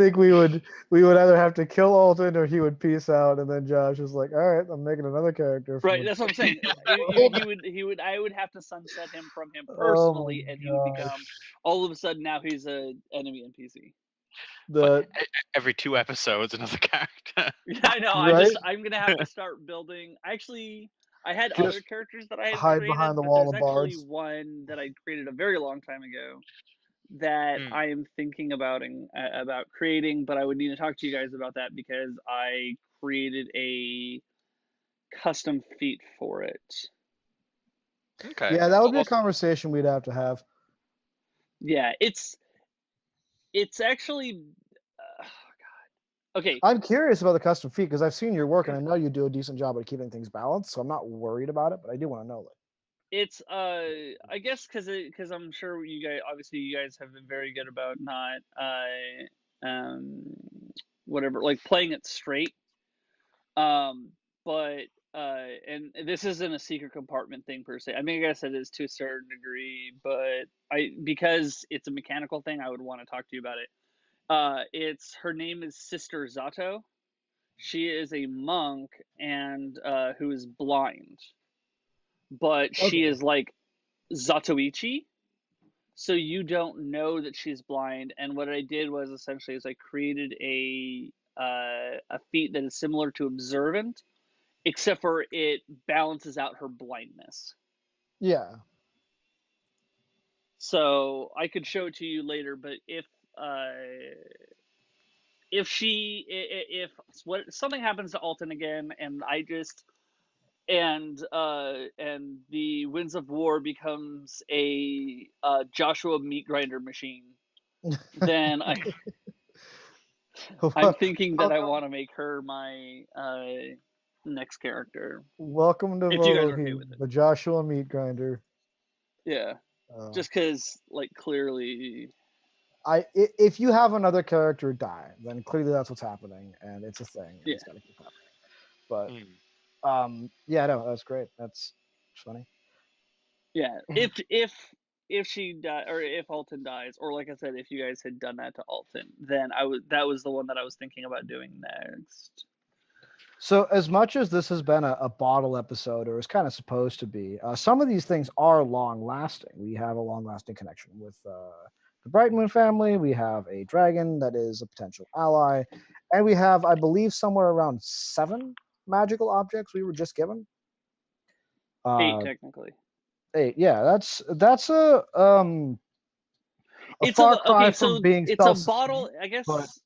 think we would either have to kill Alton or he would peace out, and then Josh was like, "All right, I'm making another character from Right, the." that's what I'm saying. He would. I would have to sunset him from him Oh my personally, and he would god, become all of a sudden now he's a enemy NPC. But the every 2 episodes, another character. Yeah, I know. right, I'm gonna have to start building. Actually, I had other just characters that I had hide behind created, the but wall there's of actually bards. one that I created a very long time ago that Mm, I am thinking about creating, but I would need to talk to you guys about that because I created a custom feat for it. okay. Yeah, that would be a Well, conversation we'd have to have. Yeah, it's actually okay. I'm curious about the custom feat because I've seen your work and I know you do a decent job at keeping things balanced, so I'm not worried about it, but I do want to know. Like, It's I guess because I'm sure you guys have been very good about not um whatever, like playing it straight. But and this isn't a secret compartment thing per se. I mean, I guess it is to a certain degree, but because it's a mechanical thing, I would want to talk to you about it. It's her name is Sister Zato. She is a monk and who is blind, but she okay, is like Zatoichi, so you don't know that she's blind. And what I did was essentially is I created a feat that is similar to observant, except for it balances out her blindness. yeah, So I could show it to you later, but if she if what something happens to Alton again, and I just and the Winds of War becomes a Joshua meat grinder machine, then I'm thinking that I welcome, want to make her my next character. welcome to If you guys are okay Volohi, with it. the Joshua meat grinder. Yeah. Uh, Just because, like, clearly. if you have another character die, then clearly that's what's happening, and it's a thing, and Yeah. it's got to keep happening. But mm. yeah, no, that's great. That's funny. Yeah. If she die, or if Alton dies, or like I said, if you guys had done that to Alton, then that was the one that I was thinking about doing next. So, as much as this has been a bottle episode, or is kind of supposed to be, some of these things are long lasting. We have a long lasting connection with the Bright Moon family. We have a dragon that is a potential ally. And we have, I believe, somewhere around 7 magical objects we were just given. 8 Uh, technically. 8, yeah, that's a It's far a cry okay, from so being it's a self-sustaining, bottle, I but guess.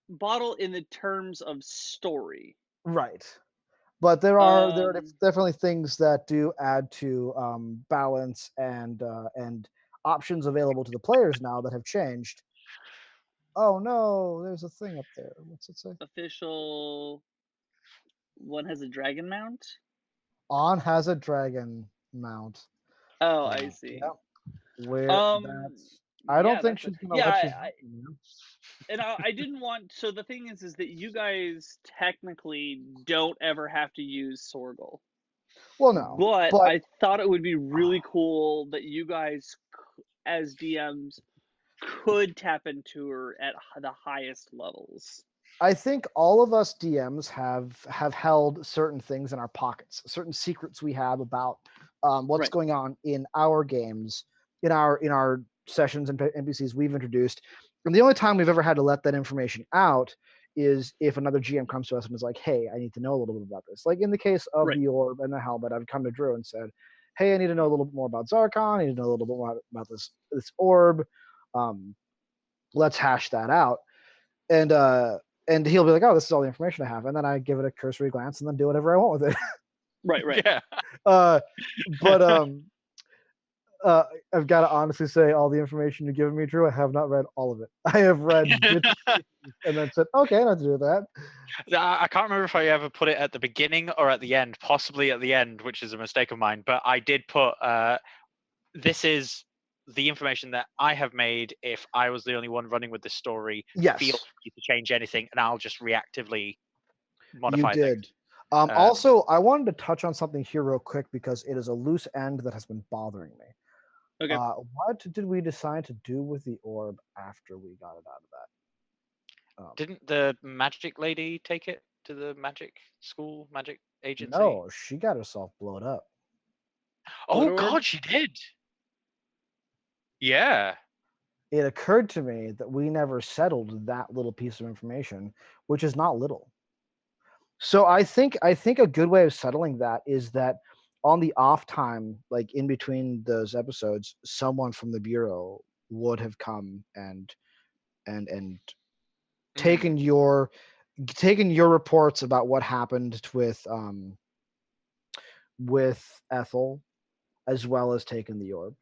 Bottle in the terms of story. right. But there are Um, definitely things that do add to balance and options available to the players now that have changed. Oh no, there's a thing up there. What's it say? official one has a dragon mount. On has a dragon mount. Oh, I Yeah, see. where Um, that's. I don't yeah, think that's she's gonna yeah. let you have them. And I didn't want. So the thing is that you guys technically don't ever have to use Sorgal, Well, no, but but I thought it would be really cool that you guys, as DMs, could tap into her at the highest levels. I think all of us DMs have held certain things in our pockets, certain secrets we have about what's Right. going on in our games, in our sessions and NPCs we've introduced. And the only time we've ever had to let that information out is if another GM comes to us and is like, "Hey, I need to know a little bit about this." Like in the case of Right. the orb and the helmet, I've come to Drew and said, "Hey, I need to know a little bit more about Zarkon. I need to know a little bit more about this orb. Um, let's hash that out." And and he'll be like, "Oh, this is all the information I have," and then I give it a cursory glance and then do whatever I want with it. Right. Right. Yeah. uh, but I've got to honestly say, all the information you've given me, Drew, I have not read all of it. I have read bits and pieces and then said, "Okay, I have to do that." I can't remember if I ever put it at the beginning or at the end, possibly at the end, which is a mistake of mine. But I did put this is the information that I have made. If I was the only one running with this story, feel Yes, free to change anything, and I'll just reactively you modify things. did. Um, Also, I wanted to touch on something here real quick because it is a loose end that has been bothering me. Okay. What did we decide to do with the orb after we got it out of that? Didn't the magic lady take it to the magic school, magic agency? No, she got herself blown up. Oh Squidward? God, she did. Yeah. It occurred to me that we never settled that little piece of information, which is not little. So I think a good way of settling that is that on the off time, like in between those episodes, someone from the bureau would have come and Mm. taken your taken your reports about what happened with Ethel, as well as taken the orb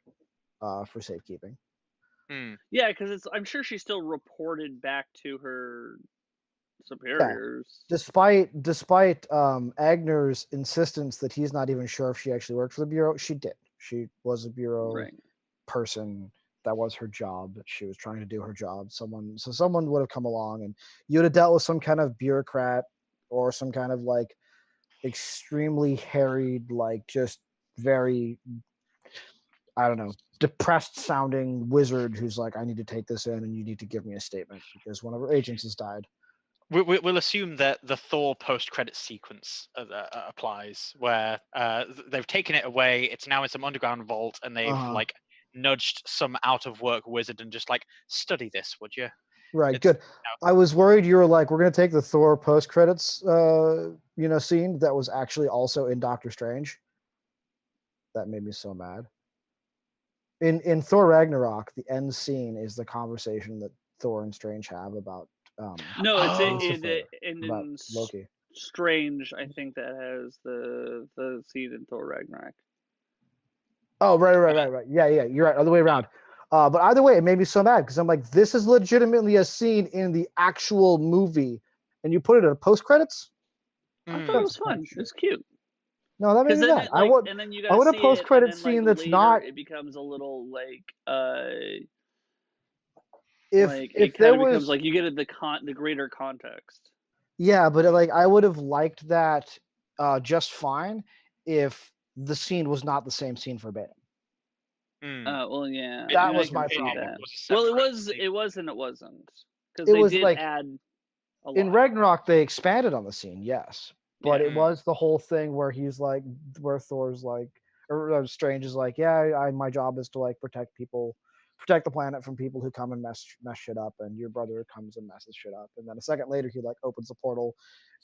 for safekeeping. Mm. Yeah, because it's. I'm sure she still reported back to her Yeah, superiors. despite Agner's insistence that he's not even sure if she actually worked for the bureau, she did. She was a bureau Right. person. That was her job. She was trying to do her job. Someone would have come along, and you would have dealt with some kind of bureaucrat or some kind of like extremely harried, like just very, I don't know, depressed sounding wizard who's like, I need to take this in, and you need to give me a statement because one of our agents has died. We'll assume that the Thor post-credit sequence applies, where they've taken it away. It's now in some underground vault, and Uh they've huh. like nudged some out-of-work wizard and just like study this, would you? Right, It's good. I was worried you were like, we're gonna take the Thor post credits, scene that was actually also in Doctor Strange. That made me so mad. In Thor Ragnarok, the end scene is the conversation that Thor and Strange have about No, it's it, oh, it Lucifer, and about in Loki. Strange. I think that has the seed in Thor Ragnarok. Oh, right, right, uh, right, right. Yeah, yeah, you're right. Other way around. But either way, it made me so mad because I'm like, this is legitimately a scene in the actual movie, and you put it in post credits. I thought it mm. was That's kind of fun. shit. It's cute No, that made because me then mad. it like, and then you I gotta want a see post it, and credit then like scene that's later not. it becomes a little like it If kind there of becomes was, like you get the greater context. yeah, but like I would have liked that just fine if the scene was not the same scene verbatim. Mm. Well, yeah, I That mean, I was can my see It problem. that. was a Well, separate thing. it was and it wasn't because It they was did like add a in lot. Ragnarok they expanded on the scene, yes, but Yeah. it Mm. was the whole thing where he's like, where Thor's like, or Strange is like, yeah, my job is to like protect people, protect the planet from people who come and mess shit up, and your brother comes and messes shit up, and then a second later he like opens the portal,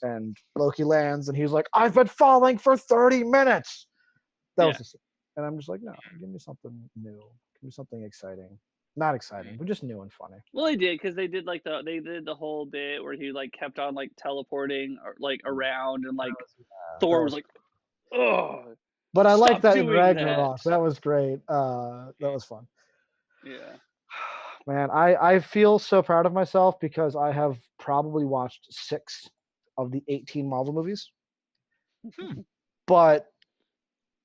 and Loki lands, and he's like, I've been falling for 30 minutes. That was Yeah. the scene, and I'm just like, no, give me something new, give me something exciting, not exciting, Mm. but just new and funny. Well, they did because they did the whole bit where he like kept on like teleporting or like around and like That Thor was was like, "Oh, But I like stop that in doing that." Ragnarok. That was great. That was fun. Yeah. Man, I feel so proud of myself because I have probably watched 6 of the 18 Marvel movies, Hmm. but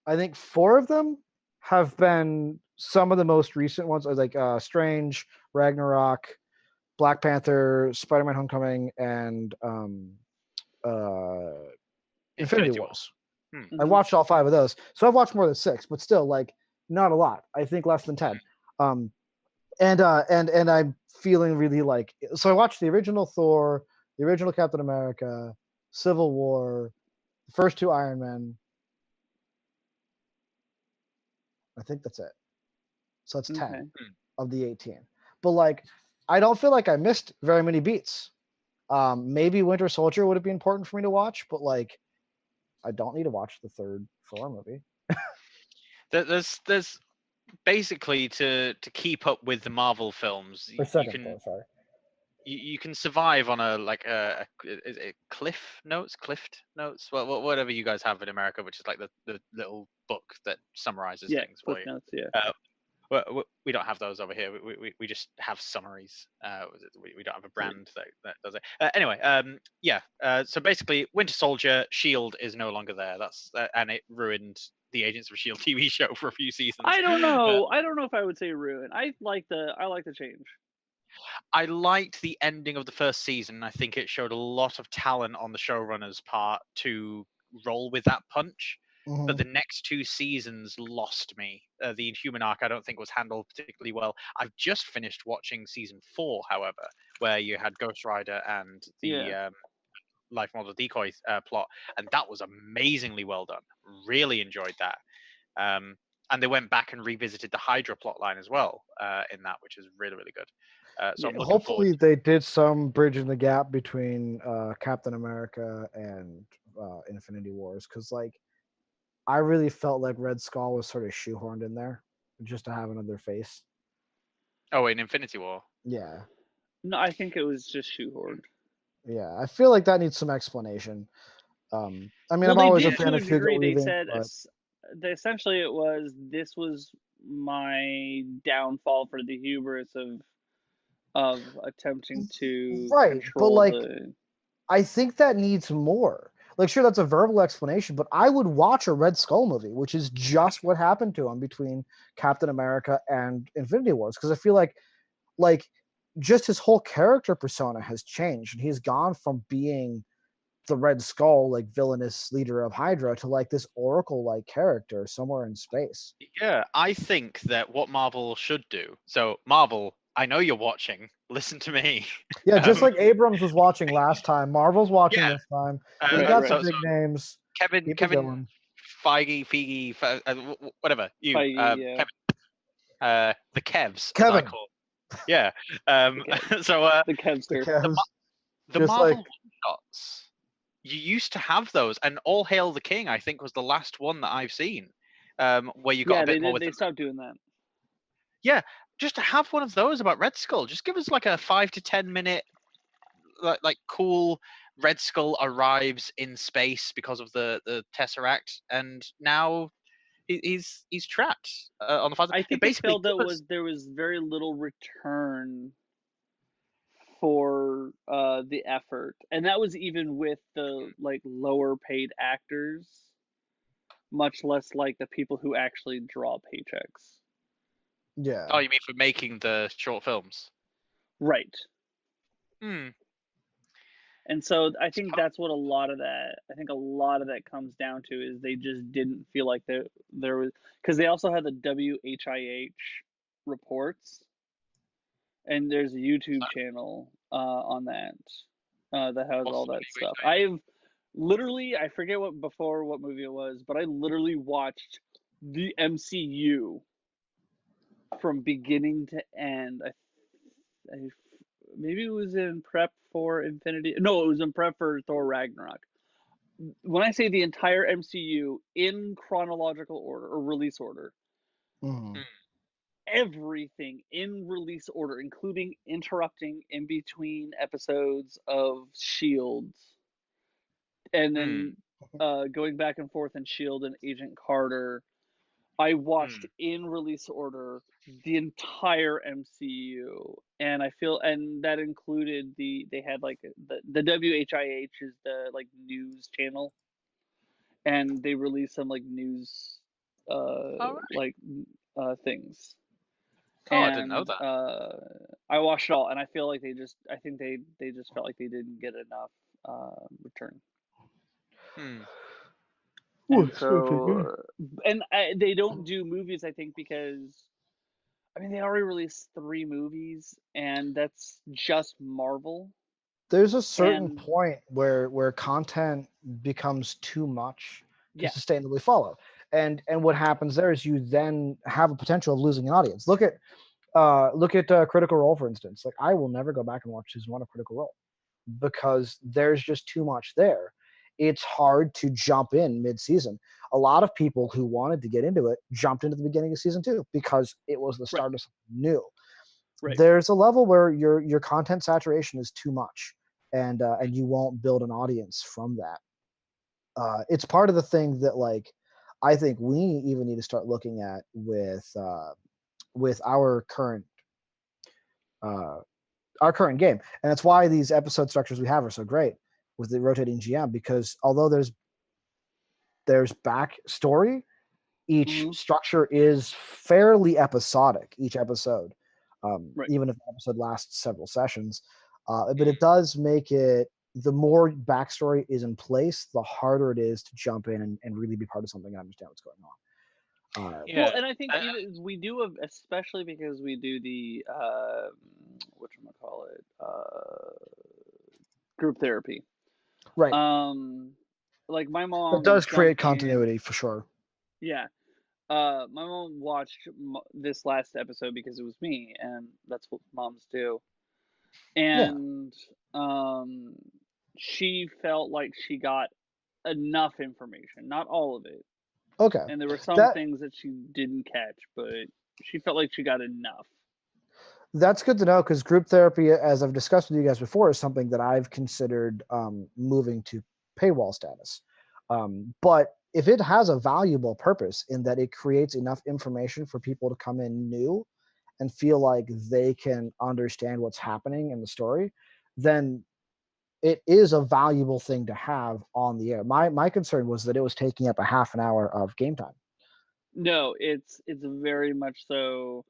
I think 4 of them have been some of the most recent ones, like Strange, Ragnarok, Black Panther, Spider-Man: Homecoming, and uh, Infinity Infinity War. Wars. Hmm. I Hmm. watched all 5 of those, so I've watched more than 6, but still, like, not a lot. I think less than 10. Um, and I'm feeling really like, so I watched the original Thor, the original Captain America, Civil War, the first 2 Iron Men. I think that's it. So that's 10 Okay. Hmm. of the 18. But like, I don't feel like I missed very many beats. Maybe Winter Soldier would have been important for me to watch, but like, I don't need to watch the third Thor movie. There's basically to keep up with the Marvel films. Or You second can Thor, sorry. you can survive on a like is it cliff notes, cliffed notes, well, whatever you guys have in America, which is like the little book that summarizes Yeah. things Cliff for you. notes. Yeah. Uh, we don't have those over here. We just have summaries. We don't have a Yeah. brand that does it. Anyway, yeah. So basically, Winter Soldier, Shield is no longer there. That's and it ruined the Agents of Shield TV show for a few seasons. I don't Uh, know. I don't know if I would say ruin. I like the change. I liked the ending of the first season. I think it showed a lot of talent on the showrunner's part to roll with that punch. but Hmm. the next two seasons lost me. The Inhuman arc, I don't think, was handled particularly well. I've just finished watching season 4, however, where you had Ghost Rider and Yeah. the life model decoy plot, and that was amazingly well done. Really enjoyed that. Um, and they went back and revisited the Hydra plotline as well in that, which is really, really good. So Yeah. I'm looking forward Hopefully, to. they did some bridging the gap between Captain America and Infinity Wars, because like I really felt like Red Skull was sort of shoehorned in there just to have another face. Oh, in Infinity War. Yeah, No, I think it was just shoehorned. yeah. I feel like that needs some explanation. I mean, Well, I'm they always a did fan to a of Hugo degree. They Weaving, said but essentially it was this was my downfall for the hubris of attempting to right. But control like, the. I think that needs more. Like, sure, that's a verbal explanation, but I would watch a Red Skull movie, which is just what happened to him between Captain America and Infinity Wars, because I feel like just his whole character persona has changed, and he's gone from being the Red Skull, like villainous leader of Hydra, to like this Oracle like character somewhere in space. Yeah, I think that what Marvel should do. So Marvel, I know you're watching. Listen to me. Yeah, just um, like Abrams was watching last time, Marvel's watching yeah. this time. We Right, got the right. So big names. Kevin Keep it Kevin going. Feige, whatever you, Feige, yeah, Kevin, the Kevs as I Kevin, call. Yeah. the Kev, So the the Kevster. the Kevs, the just Marvel like one-shots, you used to have those, and All Hail the King, I think, was the last one that I've seen, where you got a Yeah, they bit more did. with They them. stopped doing that. Yeah, just to have one of those about Red Skull. Just give us like a 5 to 10 minute, like cool. Red Skull arrives in space because of the Tesseract, and now he's trapped on the far side. I It think it basically felt that give us. was there was very little return for the effort, and that was even with the like lower paid actors, much less like the people who actually draw paychecks. yeah. Oh, you mean for making the short films? Right. Hmm. And so I think Suppose. that's what a lot of that I think a lot of that comes down to is they just didn't feel like there was because they also had the WHIH reports, and there's a YouTube channel on that that has What's all the that stuff. WHIH? I've literally I forget what movie it was, but I literally watched the MCU from beginning to end. I maybe it was in prep for Infinity. No, it was in prep for Thor Ragnarok. When I say the entire MCU in chronological order or release order, Mhm. Hmm. everything in release order, including interrupting in between episodes of Shields, and Hmm. then going back and forth in Shield and Agent Carter. I watched Hmm. in release order the entire MCU, and I feel, and that included they had like the WHIH is the like news channel, and they released some like news All right. like things, Oh, I didn't know and that. I watched it all, and I feel like I think they just felt like they didn't get enough return, Hmm. Ooh, and excuse me. so they don't do movies, I think, because I mean they already released 3 movies, and that's just Marvel, There's a certain and point where content becomes too much to yeah, sustainably follow, and what happens there is you then have a potential of losing an audience. Look at Critical Role, for instance. Like, I will never go back and watch season one of Critical Role because there's just too much there. It's hard to jump in mid-season. A lot of people who wanted to get into it jumped into the beginning of season two because it was the right, start of something new. right, There's a level where your content saturation is too much, and you won't build an audience from that. It's part of the thing that like I think we even need to start looking at with uh, our current game, and that's why these episode structures we have are so great with the rotating GM, because although there's backstory, each hmm, structure is fairly episodic, each episode, right, even if the episode lasts several sessions. But it does make it the more backstory is in place, the harder it is to jump in and really be part of something and understand what's going on. Well, Yeah. and I think Uh, even we do, especially because we do the what call it, group therapy. Right. Um, like my That mom does create jumped in. continuity for sure. Yeah. My mom watched this last episode because it was me, and that's what moms do. Yeah. And um, she felt like she got enough information, not all of it. Okay. And there were some That things that she didn't catch, but she felt like she got enough. that's good to know because group therapy, as I've discussed with you guys before, is something that I've considered moving to paywall status. But if it has a valuable purpose in that it creates enough information for people to come in new and feel like they can understand what's happening in the story, then it is a valuable thing to have on the air. My concern was that it was taking up a half an hour of game time. No, it's very much so.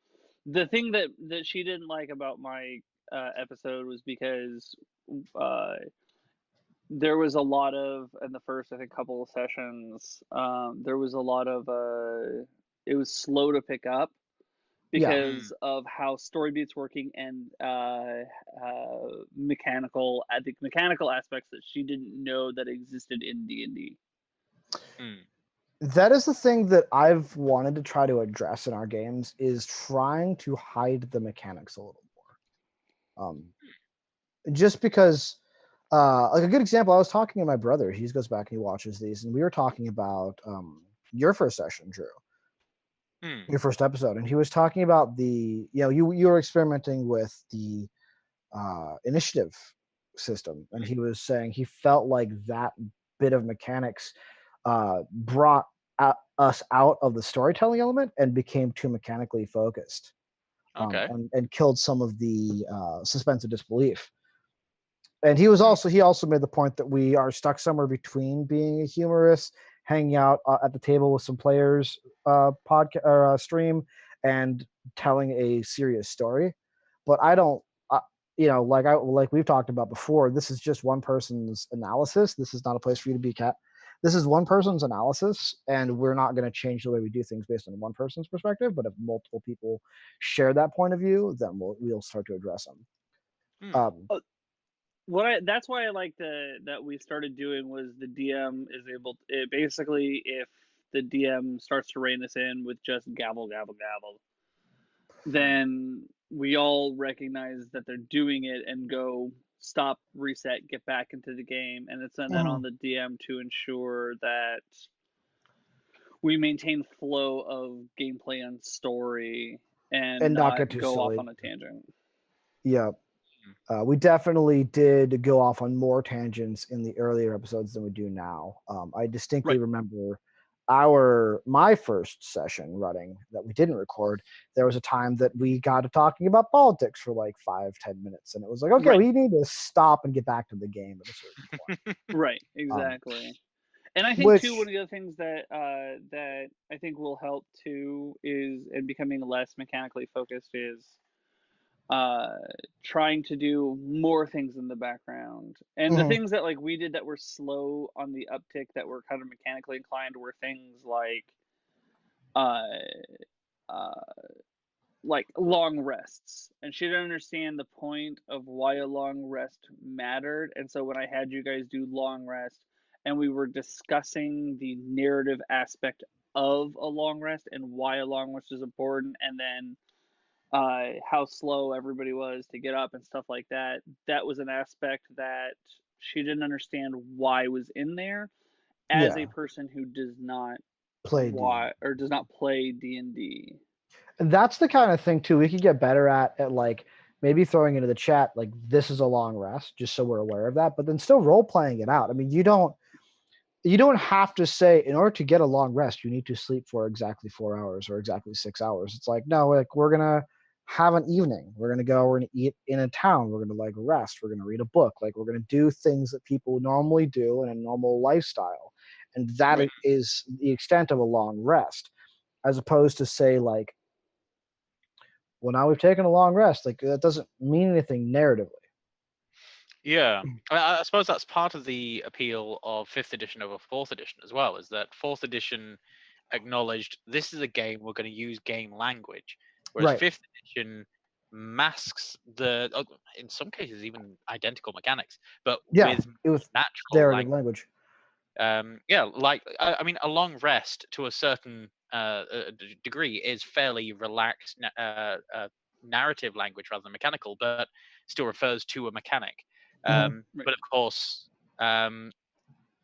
The thing that she didn't like about my episode was because uh, there was a lot of in the first I think couple of sessions. There was a lot of it was slow to pick up Yeah. because of how story beats working and mechanical the mechanical aspects that she didn't know that existed in D&D. mm, That is the thing that I've wanted to try to address in our games is trying to hide the mechanics a little more. Just because like a good example, I was talking to my brother, he goes back and he watches these, and we were talking about your first session, Drew, mm, your first episode, and he was talking about you were experimenting with the initiative system, and mm. he was saying he felt like that bit of mechanics brought us out of the storytelling element and became too mechanically focused, Okay. and killed some of the suspense of disbelief. And he also made the point that we are stuck somewhere between being a humorous, hanging out at the table with some players, podcast or stream, and telling a serious story. But I don't, like we've talked about before. This is just one person's analysis. This is not a place for you to be cat. This is one person's analysis, and we're not going to change the way we do things based on one person's perspective. But if multiple people share that point of view, then we'll start to address them. Mm, Um, What I that's why I like that we started doing was the DM is able to, it basically if the DM starts to rein us in with just gavel gavel gavel, mm. then we all recognize that they're doing it and go stop, reset, get back into the game, and it's then on mhm. the DM to ensure that we maintain flow of gameplay and story and And not get not too go off silly. on a tangent. Yeah. We definitely did go off on more tangents in the earlier episodes than we do now. I distinctly Right. remember my first session running that we didn't record. There was a time that we got to talking about politics for like 5-10 minutes, and it was like, okay, Right. we need to stop and get back to the game at a certain Right. point. Exactly. And I think too, one Which of the other things that I think will help too is in becoming less mechanically focused is uh trying to do more things in the background. And the mhm, things that like we did that were slow on the uptick that were kind of mechanically inclined were things uh uh like long rests, and she didn't understand the point of why a long rest mattered. And so when I had you guys do long rest and we were discussing the narrative aspect of a long rest and why a long rest is important, and then how slow everybody was to get up and stuff like that, that was an aspect that she didn't understand why was in there as a yeah, person who does not play D. why or does not play D&D. And that's the kind of thing too we could get better at like maybe throwing into the chat like this is a long rest just so we're aware of that, but then still role playing it out. I mean, you don't have to say in order to get a long rest you need to sleep for exactly 4 hours or exactly 6 hours. It's like, no, like we're gonna have an evening, we're gonna eat in a town, we're gonna like rest, we're gonna read a book, like we're gonna do things that people normally do in a normal lifestyle, and that Right. is the extent of a long rest, as opposed to say like, well, now we've taken a long rest, like that doesn't mean anything narratively. Yeah, I suppose that's part of the appeal of fifth edition over fourth edition as well. Is that fourth edition acknowledged this is a game we're going to use game language, whereas Right. fifth edition masks the in some cases even identical mechanics, but Yeah. with It was natural narrative language. language. Yeah, like I mean, a long rest to a certain degree is fairly relaxed narrative language rather than mechanical, but still refers to a mechanic. Hmm. Right. But of course, um,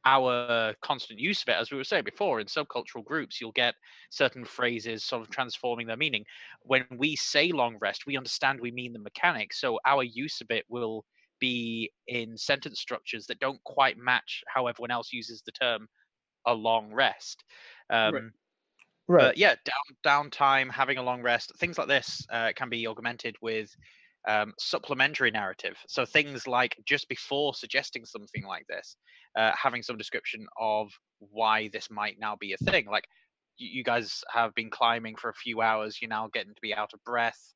our constant use of it, as we were saying before, in subcultural groups, you'll get certain phrases sort of transforming their meaning. When we say long rest, we understand we mean the mechanic, so our use of it will be in sentence structures that don't quite match how everyone else uses the term a long rest. Right. Um, Right. but yeah, downtime, having a long rest, things like this can be augmented with supplementary narrative. So things like just before suggesting something like this, having some description of why this might now be a thing. Like you guys have been climbing for a few hours, you're now getting to be out of breath.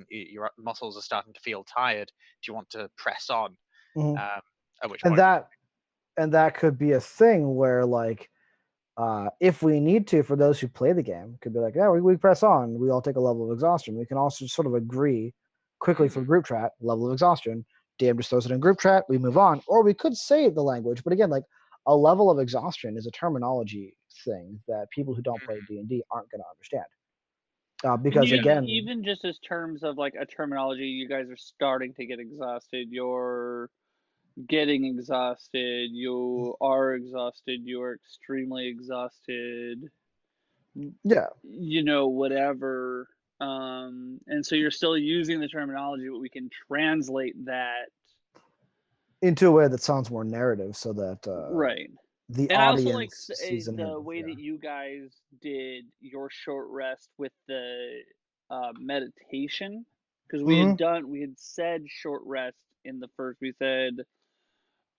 Your muscles are starting to feel tired. Do you want to press on? Hmm. Um, at which And point we, that could be a thing where like if we need to, for those who play the game, could be like, yeah, we press on. We all take a level of exhaustion. We can also sort of agree quickly for Mhm. group chat, level of exhaustion. DM just throws it in group chat. We move on, or we could say the language. But again, like a level of exhaustion is a terminology thing that people who don't play D&D aren't going to understand. And Because you again, even just as terms of like a terminology, you guys are starting to get exhausted. You're getting exhausted. You are exhausted. You are extremely exhausted. yeah, Whatever. And so you're still using the terminology, but we can translate that. into a way that sounds more narrative, so that Right. the And I also like audience sees a the narrative. way Yeah. that you guys did your short rest with the meditation, because Hmm. we had said short rest in the first. We said,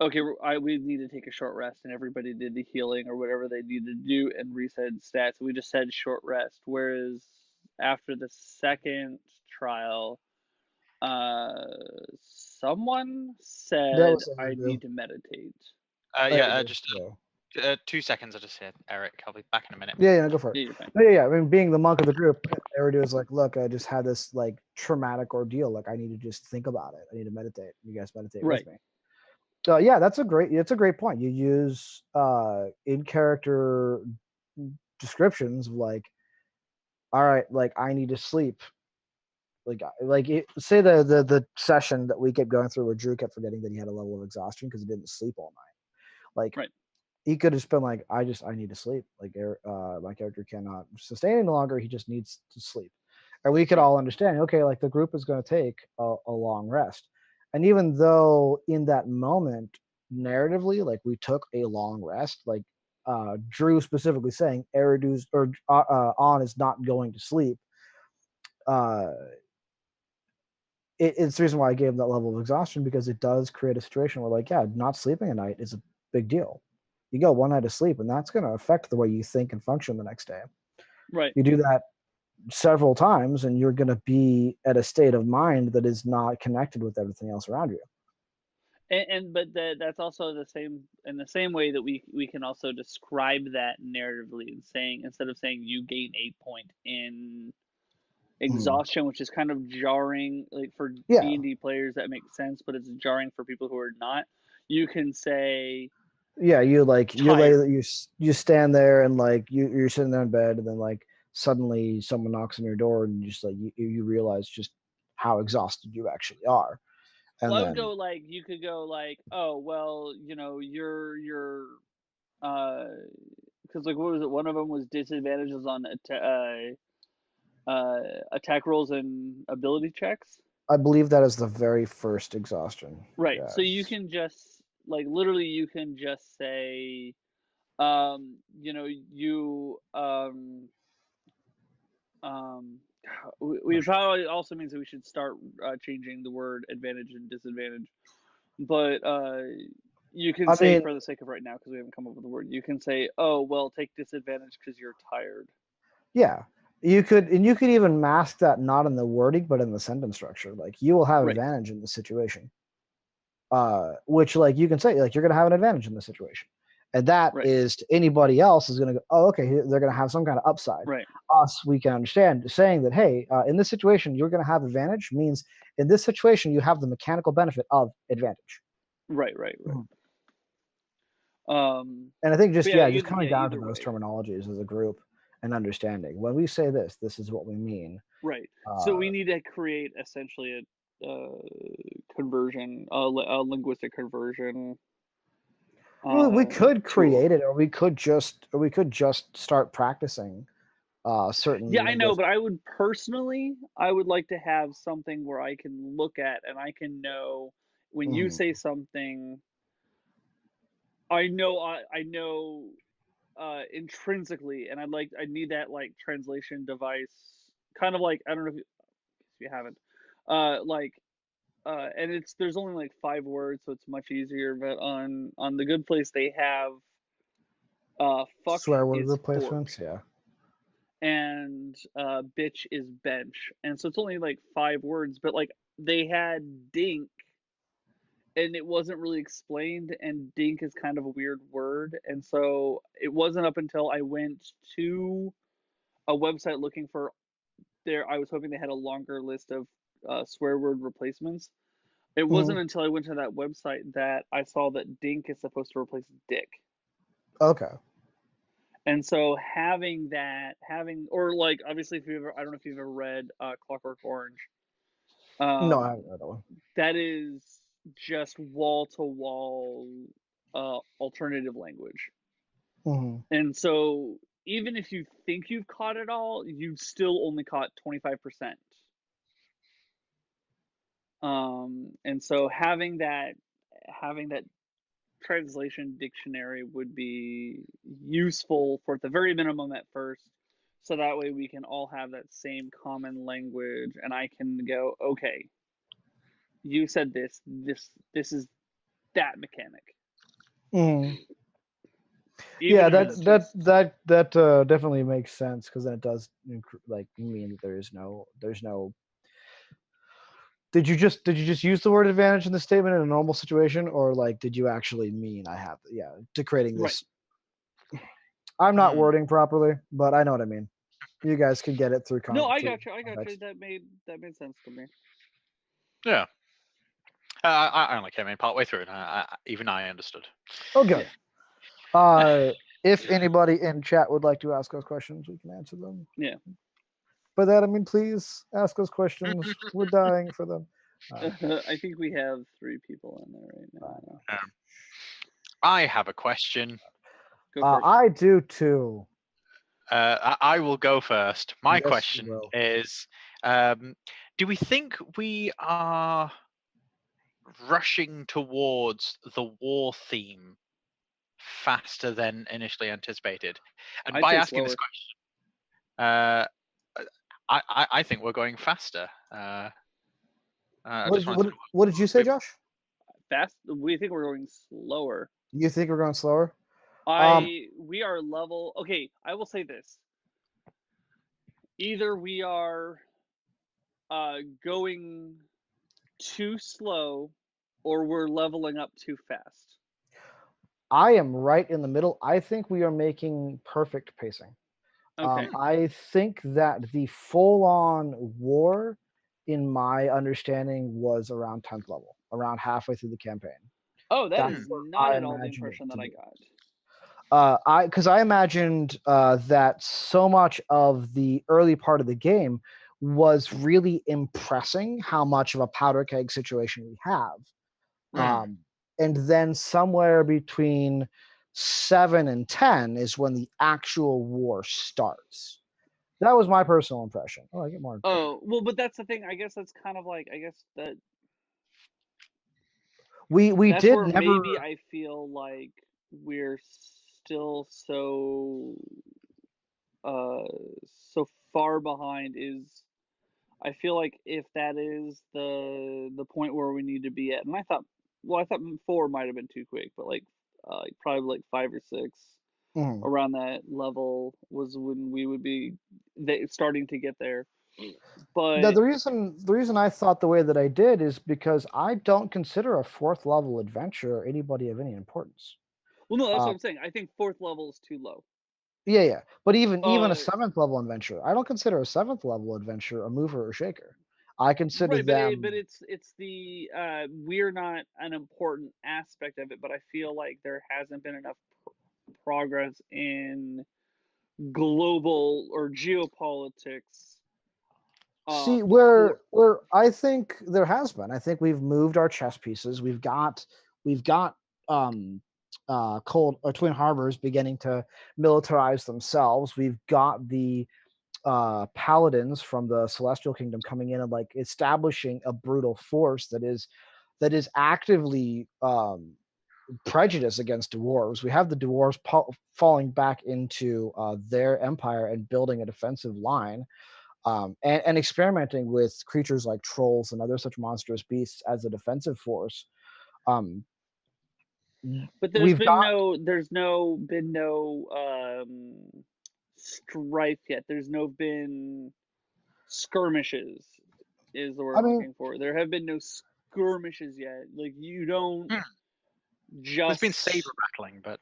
okay, we need to take a short rest, and everybody did the healing or whatever they needed to do and reset stats. We just said short rest. Whereas after the second trial, uh, someone That said was a I review. need to meditate. Oh, you yeah, do. just Yeah. 2 seconds. I just said, Eric, I'll be back in a minute. Yeah, yeah, go for it. Yeah, you're fine. No, yeah, yeah. I mean, being the monk of the group, Eridu is like, look, I just had this like traumatic ordeal. Like, I need to just think about it. I need to meditate. You guys meditate with Right. me. So yeah, that's a great point. You use in character descriptions of like, all right, like I need to sleep. Say the session that we kept going through where Drew kept forgetting that he had a level of exhaustion because he didn't sleep all night. Like Right. he could have just been like, I need to sleep. Like my character cannot sustain any longer. He just needs to sleep. And we could Right. all understand, okay, like the group is going to take a long rest. And even though in that moment, narratively, like we took a long rest, like Drew specifically saying Eridu's or On is not going to sleep. Uh, it's the reason why I gave him that level of exhaustion because it does create a situation where, like, yeah, not sleeping at night is a big deal. You go one night of sleep, and that's going to affect the way you think and function the next day. Right. You do that several times, and you're going to be at a state of mind that is not connected with everything else around you. And but that's also the same in the same way that we can also describe that narratively and saying instead of saying you gain 8 point in Mm. exhaustion, which is kind of jarring like for Yeah, D&D players that makes sense, but it's jarring for people who are not. You can say yeah. You like you lay tired. you stand there and like you're sitting there in bed, and then like suddenly someone knocks on your door, and you just like you realize just how exhausted you actually are, Well, and I would then go like you could go like, oh well, you're uh because like what was it? One of them was disadvantages on attack rolls and ability checks. I believe that is the very first exhaustion. Right. So you Yes. can just like literally you can just say you um we Not sure. probably also means that we should start changing the word advantage and disadvantage. But you can I say mean, for the sake of right now because we haven't come up with a word, you can say, "Oh, well, take disadvantage because you're tired." yeah. You could even mask that not in the wording, but in the sentence structure. Like you will have Right. advantage in the situation. which like you can say like you're going to have an advantage in this situation, and that Right. is to anybody else is going to go, oh, okay, they're going to have some kind of upside. Right. Us, we can understand saying that, hey, in this situation you're going to have advantage means in this situation you have the mechanical benefit of advantage. Right. Right. Mhm. Um, And I think but just yeah, just coming down to either those way. terminologies as a group and understanding when we say this is what we mean. Right. So Uh, we need to create essentially a conversion, a linguistic conversion. well, we could Tool. create it, or we could just start practicing Yeah, certain I know, but linguistic. I would like to have something where I can look at and I can know when you Mhm. say something, I know intrinsically, and I need that like translation device, kind of like I don't know if you haven't, like and it's there's only like 5 words, so it's much easier. But on the Good Place, they have fuck Swear word is fork replacements, yeah. and bitch is bench, and so it's only like 5 words, but like they had dink and it wasn't really explained, and dink is kind of a weird word, and so it wasn't up until I went to a website looking for there I was hoping they had a longer list of swear word replacements. It Mhm. wasn't until I went to that website that I saw that dink is supposed to replace dick. Okay. And so having or like obviously if you ever I don't know if you've ever read Clockwork Orange. No, I Um haven't read that one. that is just wall to wall alternative language. Mhm. And so even if you think you've caught it all, you've still only caught 25%. And so having that translation dictionary would be useful for at the very minimum at first, so that way we can all have that same common language and I can go, okay, you said this is that mechanic, Mhm. even Yeah, if it's just definitely makes sense because then it does like mean that there's no. Did you just use the word advantage in the statement in a normal situation, or like did you actually mean I have yeah to creating right. this? I'm not Hmm. wording properly, but I know what I mean. You guys can get it through No, through I got you. context. That made sense to me. Yeah. I only came in part way through, and even I understood. Oh, good. Yeah. Uh, if anybody in chat would like to ask us questions, we can answer them. Yeah. By that I mean, please ask us questions. We're dying for them. Uh, I think we have 3 people in there right now. Um, I have a question. Go first. I do too. I will go first. My Yes, you question will. is: do we think we are rushing towards the war theme faster than initially anticipated? And I'd by say asking this slower. question, uh, I think we're going faster. I just wanted to know What did you say, what Josh? Fast. We think we're going slower. You think we're going slower? Um, I we are level. Okay, I will say this. Either we are going too slow or we're leveling up too fast. I am right in the middle. I think we are making perfect pacing. Okay. I think that the full-on war, in my understanding, was around 10th level, around halfway through the campaign. Oh, that That's Hmm. is what not I at all the imagined it impression to that I be. got. I imagined that so much of the early part of the game was really impressing how much of a powder keg situation we have. Hmm. Um, and then somewhere between 7 and 10 is when the actual war starts. That was my personal impression. Oh, I get more credit. Oh, well, but that's the thing. I guess that's kind of like I guess We that's did where never. maybe I feel like we're still uh so far behind is I feel like if that is the point where we need to be at, and I thought 4 might have been too quick, but like probably like 5 or 6 Mhm. around that level was when we would be starting to get there. Now, But the reason I thought the way that I did is because I don't consider a fourth level adventure anybody of any importance. well, no, that's what Uh, I'm saying. I think fourth level is too low. yeah, yeah. But even a Uh, seventh level adventure, I don't consider a seventh level adventure a mover or shaker. I consider right, but them. it's the we're not an important aspect of it, but I feel like there hasn't been enough progress in global or geopolitics See, for where I think there has been. I think we've moved our chess pieces. We've got um cold or Twin Harbors beginning to militarize themselves. We've got the paladins from the Celestial Kingdom coming in and like establishing a brutal force that is actively prejudiced against dwarves. We have the dwarves falling back into their empire and building a defensive line, and experimenting with creatures like trolls and other such monstrous beasts as a defensive force. Um, but we've got, there's no been no strife yet. There's no been skirmishes is the word I I'm mean, looking for. There have been no skirmishes yet. Like you don't Hmm. There's been saber just rattling, but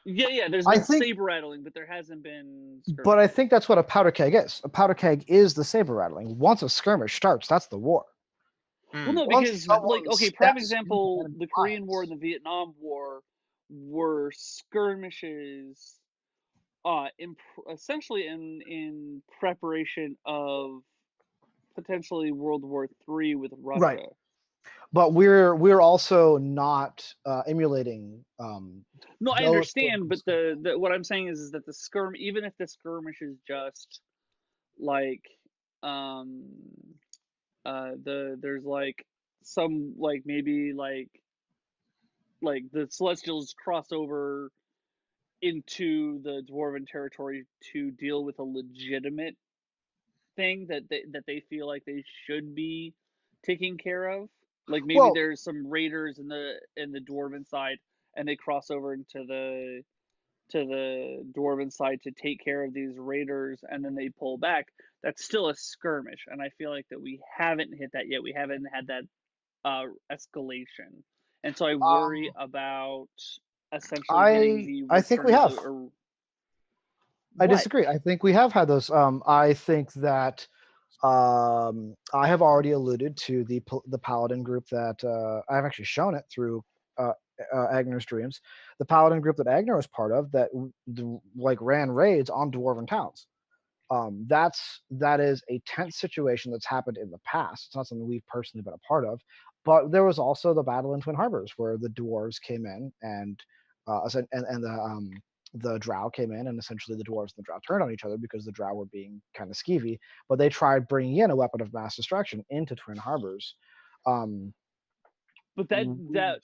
yeah, there's I been think, saber rattling, but there hasn't been but I skirmishes. think that's what a powder keg is. A powder keg is the saber rattling. Once a skirmish starts, that's the war. Well, hmm. no, Once because like someone okay, prime steps into example, enemy the Korean War and lines, the Vietnam War were skirmishes, essentially in preparation of potentially World War III with right? Russia. But we're also not emulating No, I those understand, political but skirmishes. the what I'm saying is that even if the skirmish is just like um there's like some like maybe like the Celestials cross over into the Dwarven territory to deal with a legitimate thing that they feel like they should be taking care of. Like maybe Well, there's some raiders in the Dwarven side, and they cross over into the Dwarven side to take care of these raiders, and then they pull back. That's still a skirmish, and I feel like that we haven't hit that yet. We haven't had that escalation, and so I worry um, about essentially getting I the I think return we of have. the or I what? disagree. I think we have had those. I think that I have already alluded to the paladin group that I've actually shown it through uh, Agner's dreams. The paladin group that Agner was part of that like ran raids on dwarven towns. That is a tense situation that's happened in the past. It's not something we've personally been a part of, but there was also the battle in Twin Harbors where the dwarves came in and the drow came in, and essentially the dwarves and the drow turned on each other because the drow were being kind of skeevy, but they tried bringing in a weapon of mass destruction into Twin Harbors. Um, But we that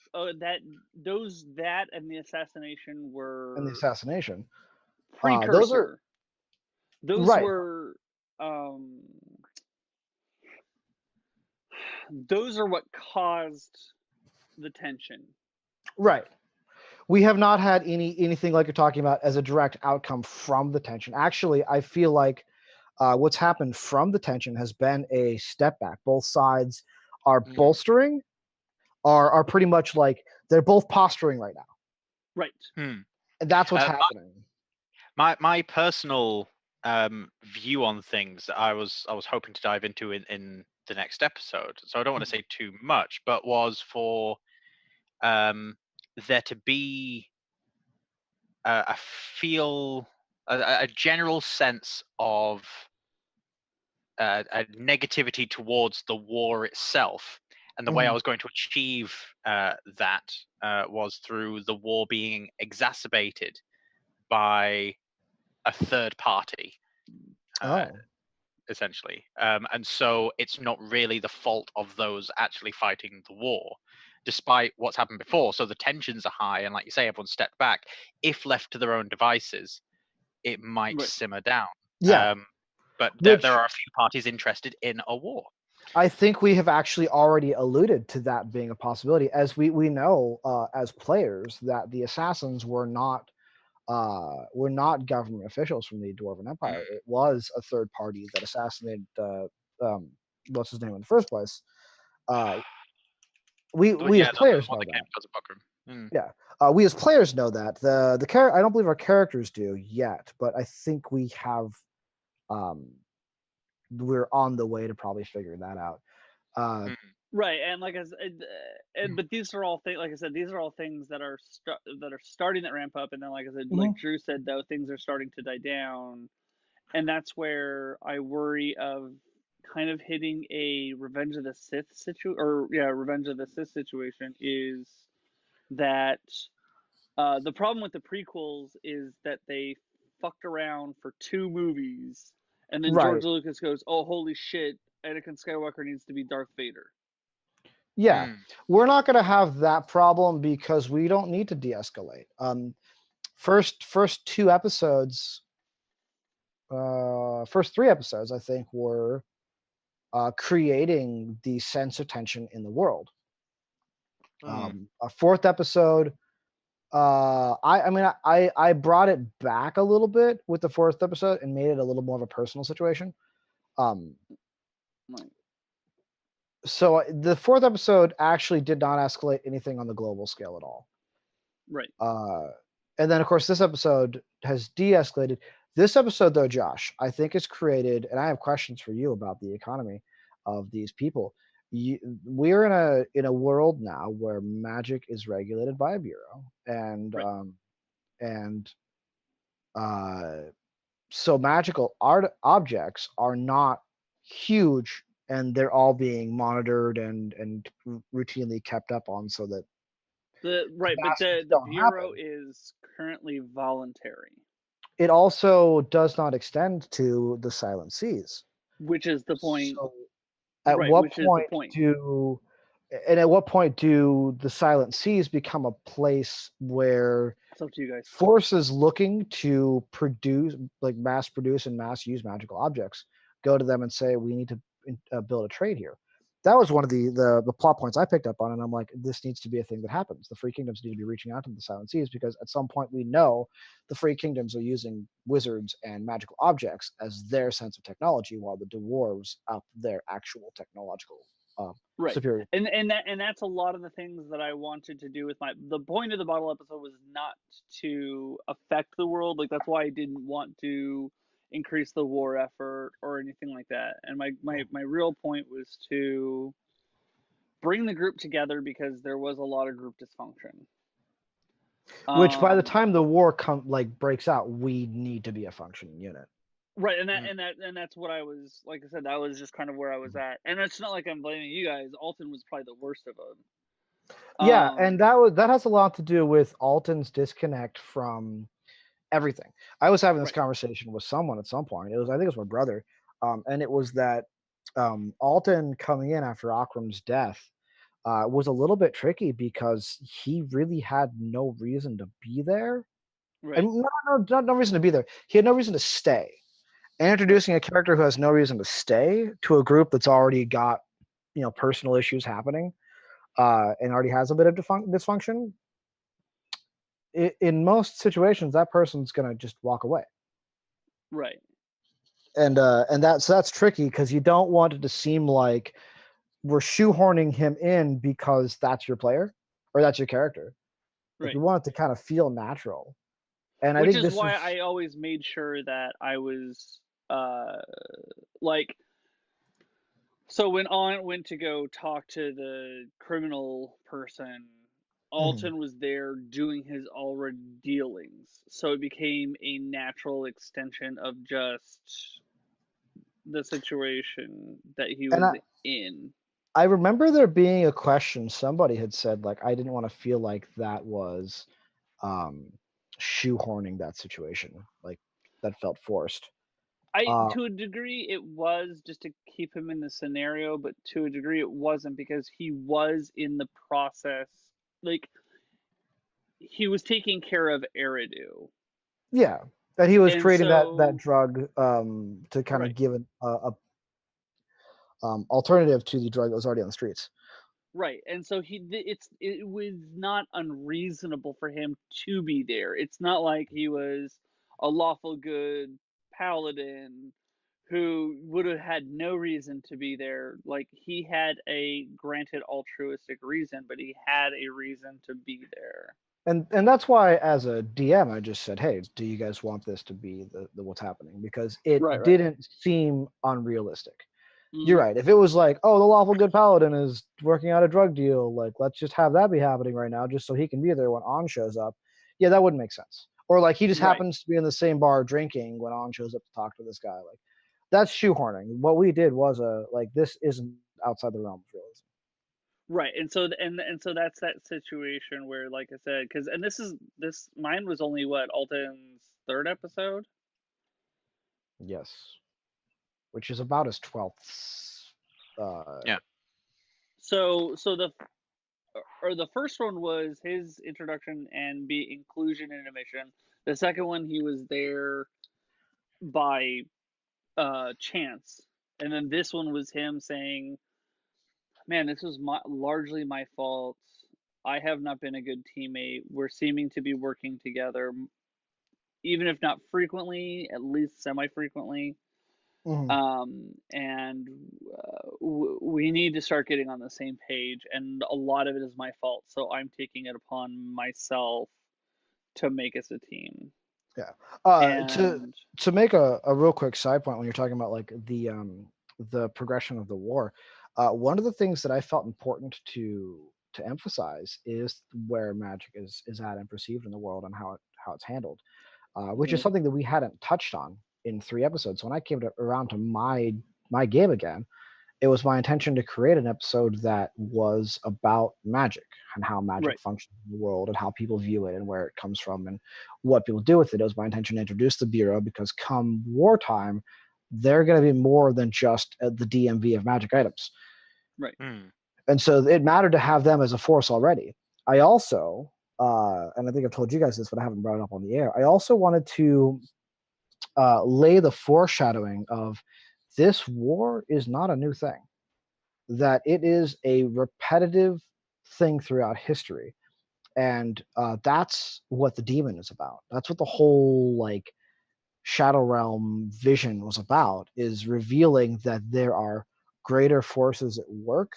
and the assassination and the were assassination. Those are precursor. Those right, were um those are what caused the tension. right. We have not had anything like you're talking about as a direct outcome from the tension. Actually, I feel like what's happened from the tension has been a step back. Both sides are Mm. bolstering, are pretty much like they're both posturing right now, Right. and that's what's Uh, happening. my personal view on things that I was hoping to dive into in the next episode, so I don't want to say too much, but was for um, there to be a feel a general sense of a negativity towards the war itself, and the way I Mhm. was going to achieve that was through the war being exacerbated by a third party. Uh, Oh, Essentially. And so it's not really the fault of those actually fighting the war, despite what's happened before. So the tensions are high, and like you say, everyone stepped back. If left to their own devices, it might Right. simmer down. yeah. Um, but there Which are a few parties interested in a war. I think we have actually already alluded to that being a possibility, as we know as players that the assassins were not were not government officials from the Dwarven Empire. It was a third party that assassinated um, what's his name in the first place. Uh, we as Yeah, the players one know that came that. because of Buckram. Mm. Yeah, we as players know that. I don't believe our characters do yet, but I think we have. Um, we're on the way to probably figuring that out. Uh, Mm. Right, and like I said, but these are all things. Like I said, these are all things that are that are starting that ramp up, and then like I said, like mhm. Drew said, though things are starting to die down, and that's where I worry of kind of hitting a Revenge of the Sith Revenge of the Sith situation is that the problem with the prequels is that they fucked around for 2 movies, and then George Right. Lucas goes, "Oh, holy shit, Anakin Skywalker needs to be Darth Vader." Yeah, Mm. we're not going to have that problem because we don't need to de-escalate. First 2 episodes, first 3 episodes, I think, were creating the sense of tension in the world. Mm. A fourth episode, I mean, I brought it back a little bit with the fourth episode and made it a little more of a personal situation. Um, Like, so the fourth episode actually did not escalate anything on the global scale at all. right. Uh, and then, of course, this episode has de-escalated. This episode, though, Josh, I think is created, and I have questions for you about the economy of these people. We're in a world now where magic is regulated by a bureau, Right. and uh, so magical art objects are not huge, and they're all being monitored and routinely kept up on, so that But disasters the don't bureau happen. is currently voluntary, It also does not extend to the Silent Seas. which is the point. So at Right, what which is the point point. do at what point do the Silent Seas become a place where It's up to you guys. forces looking to produce, like mass produce and mass use magical objects, go to them and say, we need to build a trade here? That was one of the plot points I picked up on, and I'm like, this needs to be a thing that happens. The Free Kingdoms need to be reaching out to the Silent Seas, because at some point we know the Free Kingdoms are using wizards and magical objects as their sense of technology, while the dwarves up their actual technological uh, Right. superior. And that's a lot of the things that I wanted to do with the point of the bottle episode was not to affect the world. Like that's why I didn't want to increase the war effort or anything like that. And my real point was to bring the group together because there was a lot of group dysfunction. Which by the Um, time the war breaks out, we need to be a functioning unit. right, Mm. and that's what I was like. I said that was just kind of where I was at, and it's not like I'm blaming you guys. Alton was probably the worst of them. Yeah, and Um, that has a lot to do with Alton's disconnect from everything. I was having this right, conversation with someone at some point. I think it was my brother, and it was that Alton coming in after Akram's death was a little bit tricky because he really had no reason to be there. I right, mean, no reason to be there. He had no reason to stay. And right, introducing a character who has no reason to stay to a group that's already got personal issues happening, and already has a bit of dysfunction, in most situations that person's gonna just walk away. right, And that's tricky because you don't want it to seem like we're shoehorning him in because that's your player or that's your character. Like, right. you want it to kind of feel natural. And I Which think is this why is I always made sure that I was like so when Aunt went to go talk to the criminal person, Mhm. Alton was there doing his already dealings. So it became a natural extension of just the situation that he and was in. I remember there being a question somebody had said, like, I didn't want to feel like that was um shoehorning that situation, like that felt forced. I Uh to a degree it was just to keep him in the scenario, but to a degree it wasn't because he was in the process. Like he was taking care of Eridu. yeah, that he was And creating that so drug to kind of right. give a alternative to the drug that was already on the streets. Right, and so it was not unreasonable for him to be there. It's not like he was a lawful good paladin who would have had no reason to be there. Like, he had a granted altruistic reason, but he had a reason to be there. And that's why as a DM I just said, hey, do you guys want this to be the what's happening, because it Right, right. didn't seem unrealistic. You're Mhm. right. If it was like, oh, the lawful good paladin is working out a drug deal, like let's just have that be happening right now, just so he can be there when On shows up. Yeah, that wouldn't make sense. Or like he just Right. happens to be in the same bar drinking when On shows up to talk to this guy. Like that's shoehorning. What we did was a like this isn't outside the realm of realism. Right, and so and so that's that situation where, like I said, because and this mine was only what, Alton's 3rd episode? Yes, which is about his 12th. Uh, Yeah. So the first one was his introduction and be inclusion and admission. The second one, he was there by chance, and then this one was him saying, "Man, this was largely my fault. I have not been a good teammate. We're seeming to be working together, even if not frequently, at least semi-frequently. mhm. And we need to start getting on the same page. And a lot of it is my fault, so I'm taking it upon myself to make us a team." Yeah. To And make a real quick side point when you're talking about like the progression of the war, one of the things that I felt important to emphasize is where magic is at and perceived in the world and how it's handled, which is mhm, something that we hadn't touched on in 3 episodes. When I came around to my game again, it was my intention to create an episode that was about magic and how magic right, functions in the world and how people view it and where it comes from and what people do with it. It was my intention to introduce the bureau because come wartime, they're going to be more than just the DMV of magic items, right, Hmm. and so it mattered to have them as a force already. I also, and I think I've told you guys this, but I haven't brought it up on the air. I also wanted to lay the foreshadowing of this war is not a new thing, that it is a repetitive thing throughout history, and that's what the demon is about. That's what the whole like shadow realm vision was about, is revealing that there are greater forces at work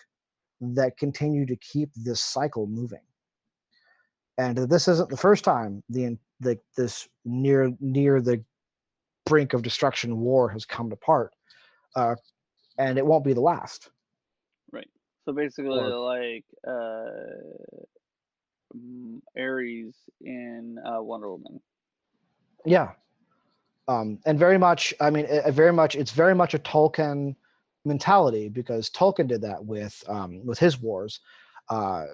that continue to keep this cycle moving, and this isn't the first time this near the brink of destruction war has come to part, uh, and it won't be the last. right. So basically, Or like Ares in Wonder Woman. yeah, and very much. I mean, very much. It's very much a Tolkien mentality because Tolkien did that with his wars. Uh,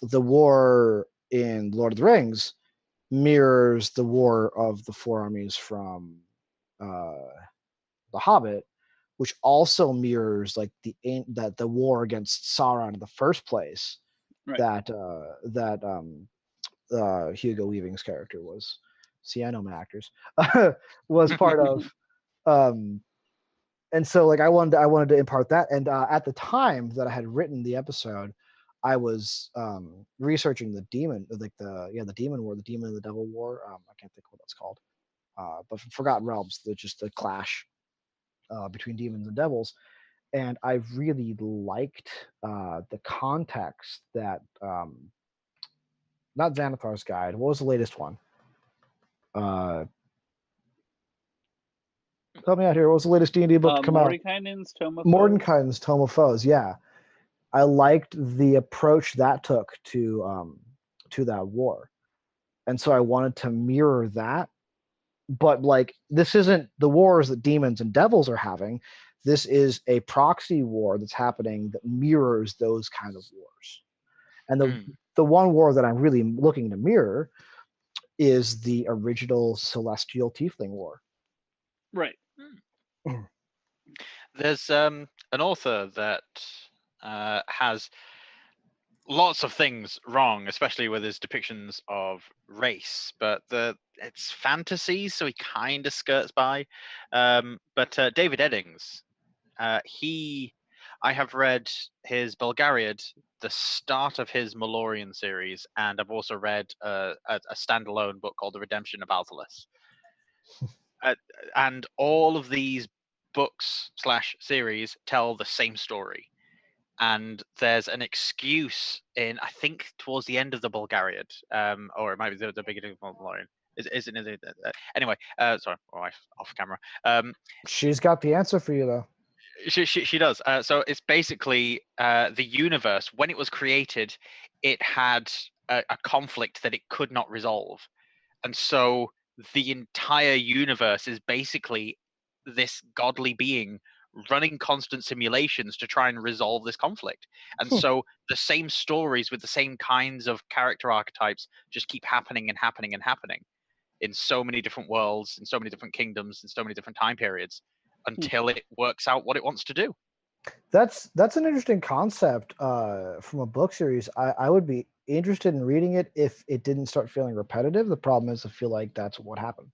the war in Lord of the Rings mirrors the war of the four armies from uh, the Hobbit, which also mirrors like the war against Sauron in the first place Right. that Hugo Weaving's character was. See, I know my actors was part of. Um, and so like I wanted to impart that, and at the time that I had written the episode, I was researching the demon, like the demon war, the demon and the devil war. I can't think of what that's called, but from Forgotten Realms, just the clash between demons and devils, and I really liked the context that not Xanathar's Guide. What was the latest one? Uh, Help me out here. What was the latest D&D book to come out? Mordenkainen's Tome of Foes. Mordenkainen's Tome of Foes. Yeah, I liked the approach that took to that war, and so I wanted to mirror that. But like, this isn't the wars that demons and devils are having. This is a proxy war that's happening that mirrors those kind of wars. And Hmm. the one war that I'm really looking to mirror is the original Celestial Tiefling War. Right. Hmm. There's an author that has lots of things wrong, especially with his depictions of race. But it's fantasy, so he kind of skirts by. But David Eddings, he I have read his Bulgariad, the start of his Malorian series, and I've also read a standalone book called The Redemption of Alphalus. Uh, and all of these books slash series tell the same story. And there's an excuse in, I think, towards the end of the Bulgariad, or it might be the beginning of Malorian. Isn't it? Anyway, sorry, my wife off camera. She's got the answer for you though. She does. So it's basically the universe. When it was created, it had a conflict that it could not resolve, and so the entire universe is basically this godly being running constant simulations to try and resolve this conflict. And Hmm. so the same stories with the same kinds of character archetypes just keep happening and happening and happening in so many different worlds, in so many different kingdoms, in so many different time periods until it works out what it wants to do. That's an interesting concept from a book series. I would be interested in reading it if it didn't start feeling repetitive. The problem is I feel like that's what happened.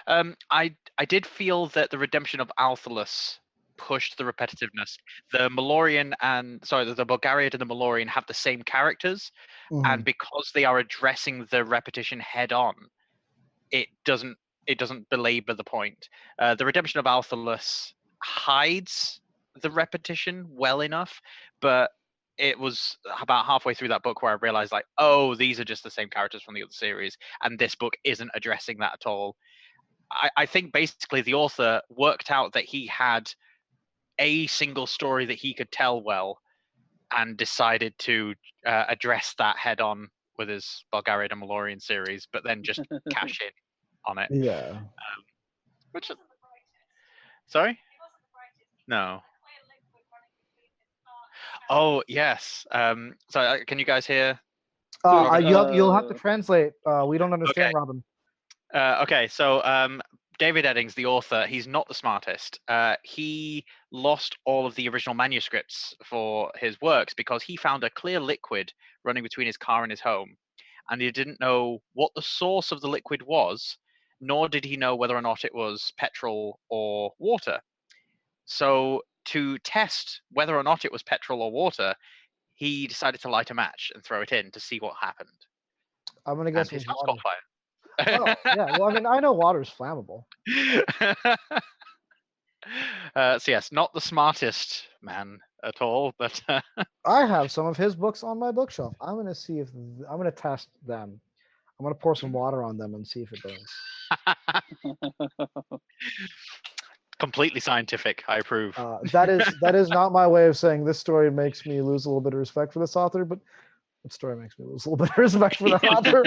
I did feel that the redemption of Althalus pushed the repetitiveness. The Malorian and sorry, the Bulgarian and the Malorian have the same characters, and Hmm. because they are addressing the repetition head on, it doesn't belabor the point. The redemption of Althalus hides the repetition well enough, but it was about halfway through that book where I realized, like, oh, these are just the same characters from the other series, and this book isn't addressing that at all. I think basically the author worked out that he had a single story that he could tell well and decided to address that head on with his Bulgarian and Malorian series, but then just cash in on it. Yeah. Which, sorry? No. Oh, yes. So can you guys hear? So Robin? You'll have to translate. We don't Okay. understand, Robin. Okay, so David Eddings, the author, he's not the smartest. He lost all of the original manuscripts for his works because he found a clear liquid running between his car and his home, and he didn't know what the source of the liquid was, nor did he know whether or not it was petrol or water. So, to test whether or not it was petrol or water, he decided to light a match and throw it in to see what happened, I'm gonna and guess it his was house caught water. fire. Oh, yeah. Well, I mean, I know water's flammable. So yes, not the smartest man at all, but I have some of his books on my bookshelf. I'm gonna see if I'm gonna test them. I'm gonna pour some water on them and see if it burns. completely scientific. I approve. That is not my way of saying this story makes me lose a little bit of respect for this author, but the story makes me lose a little bit of respect for the author.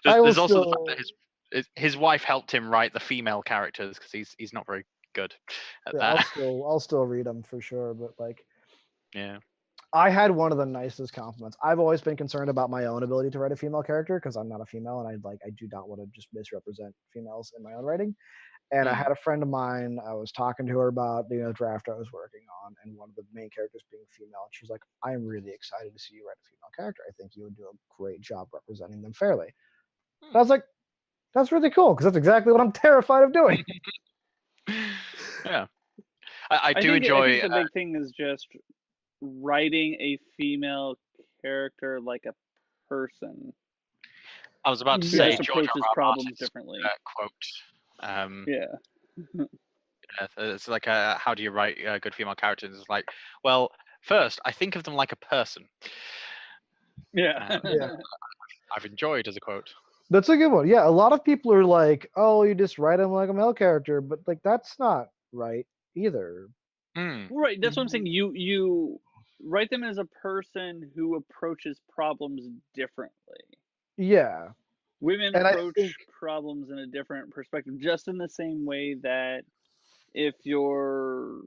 I will There's also the fact that still, his wife helped him write the female characters because he's not very good at yeah, that. I'll still read them for sure. But like, Yeah. I had one of the nicest compliments. I've always been concerned about my own ability to write a female character because I'm not a female, and I do not want to just misrepresent females in my own writing. And I Hmm. had a friend of mine, I was talking to her about draft I was working on, and one of the main characters being female. And she's like, I am really excited to see you write a female character. I think you would do a great job representing them fairly. And I was like, that's really cool because that's exactly what I'm terrified of doing. Yeah. I I do think I enjoy. think the big thing is just writing a female character like a person I was about to who say Yeah. just George approaches R. R. problems Martin's differently. quote. Yeah. It's like, how do you write good female characters? It's like, well, first, I think of them like a person. Yeah. Yeah. I've enjoyed as a quote. That's a good one. Yeah. A lot of people are like, oh, you just write him like a male character, but like that's not right either. Hmm. Right. That's what I'm saying. You write them as a person who approaches problems differently. Yeah. Women And I think, approach problems in a different perspective, just in the same way that if you're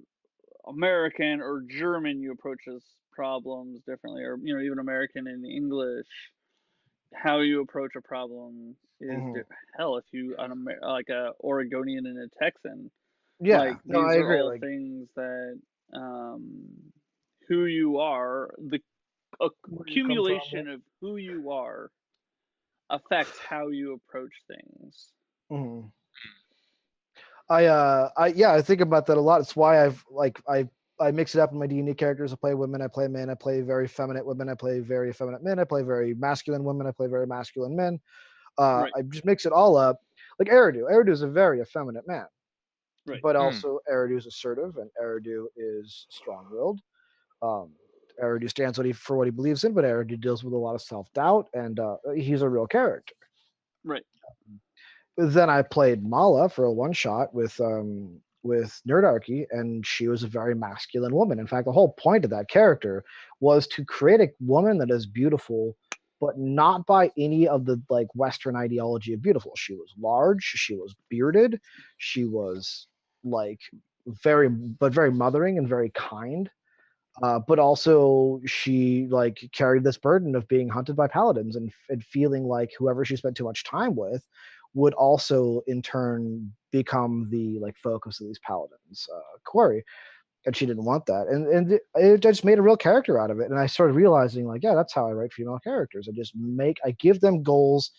American or German, you approach those problems differently, or even American and English, how you approach a problem is mhm. hell. If you like a Oregonian and a Texan, Yeah. like No, I these are agree. all Like, things that who you are, the where you come from. accumulation of who you are affects how you approach things. Mhm. I think about that a lot. It's why I mix it up in my D&D characters. I play women, I play men, I play very feminine women, I play very effeminate men, I play very masculine women, I play very masculine men. Right. I just mix it all up. Like Eridu. Eridu is a very effeminate man, Right. but Hmm. also Eridu is assertive and Eridu is strong-willed. Um, Eridu stands for what he believes in, but Eridu deals with a lot of self-doubt, and he's a real character. Right. Then I played Mala for a one shot with Nerdarchy, and she was a very masculine woman. In fact, the whole point of that character was to create a woman that is beautiful, but not by any of the like Western ideology of beautiful. She was large, she was bearded, she was like very mothering and very kind. But also she like carried this burden of being hunted by paladins and feeling like whoever she spent too much time with would also in turn become the like focus of these paladins Corey, and she didn't want that, and it just made a real character out of it. And I started realizing like, yeah, that's how I write female characters. I give them goals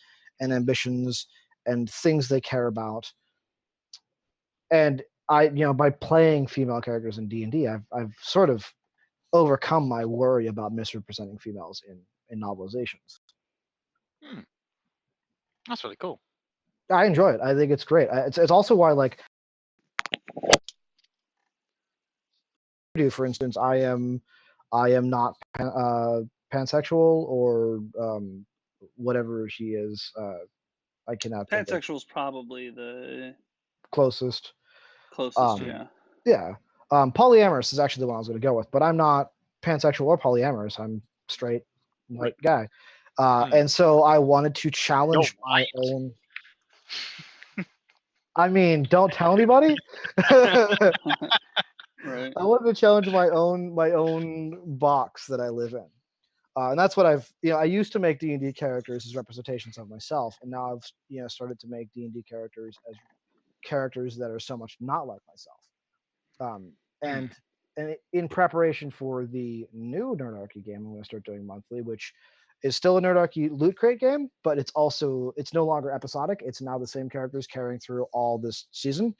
and ambitions and things they care about. And by playing female characters in D&D, I've sort of overcome my worry about misrepresenting females in novelizations. Hmm. That's really cool. I enjoy it. I think it's great. It's also why like for instance, I am not pansexual or whatever she is. I cannot think of Pansexual is probably the closest. closest. Um, Hmm. Yeah. yeah, polyamorous is actually the one I was going to go with, but I'm not pansexual or polyamorous. I'm straight Right. white guy, Hmm. and so I wanted to You're challenge my white. own. I mean, don't tell anybody. I Right. wanted to challenge my own box that I live in, and that's what I used to make D&D characters as representations of myself, and now I've started to make D&D characters as characters that are so much not like myself. Um, Hmm. and in preparation for the new Nerdarchy game, I'm going to start doing monthly, which is still a Nerdarchy loot crate game, but it's no longer episodic. It's now the same characters carrying through all this season.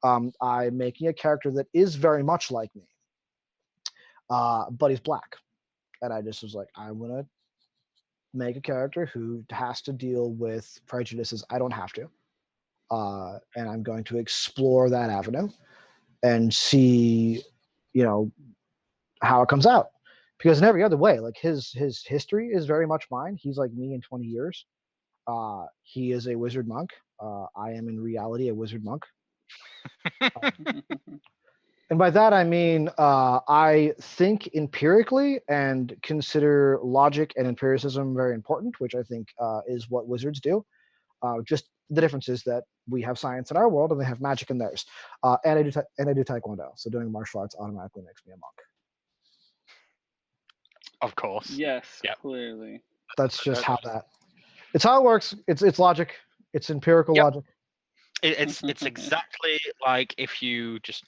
I'm making a character that is very much like me, but he's black, and I just was like, I'm gonna make a character who has to deal with prejudices I don't have to, and I'm going to explore that avenue and see, you know, how it comes out. Because in every other way, like his history is very much mine. He's like me in 20 years. He is a wizard monk. I am in reality a wizard monk. Uh, and by that I mean I think empirically and consider logic and empiricism very important, which I think is what wizards do. Just the difference is that we have science in our world and they have magic in theirs. And I do taekwondo, so doing martial arts automatically makes me a monk. Of course. Yes. Yep. Clearly. That's just Uh, how that. It's how it works. It's logic. It's empirical Yep. logic. It's exactly like if you just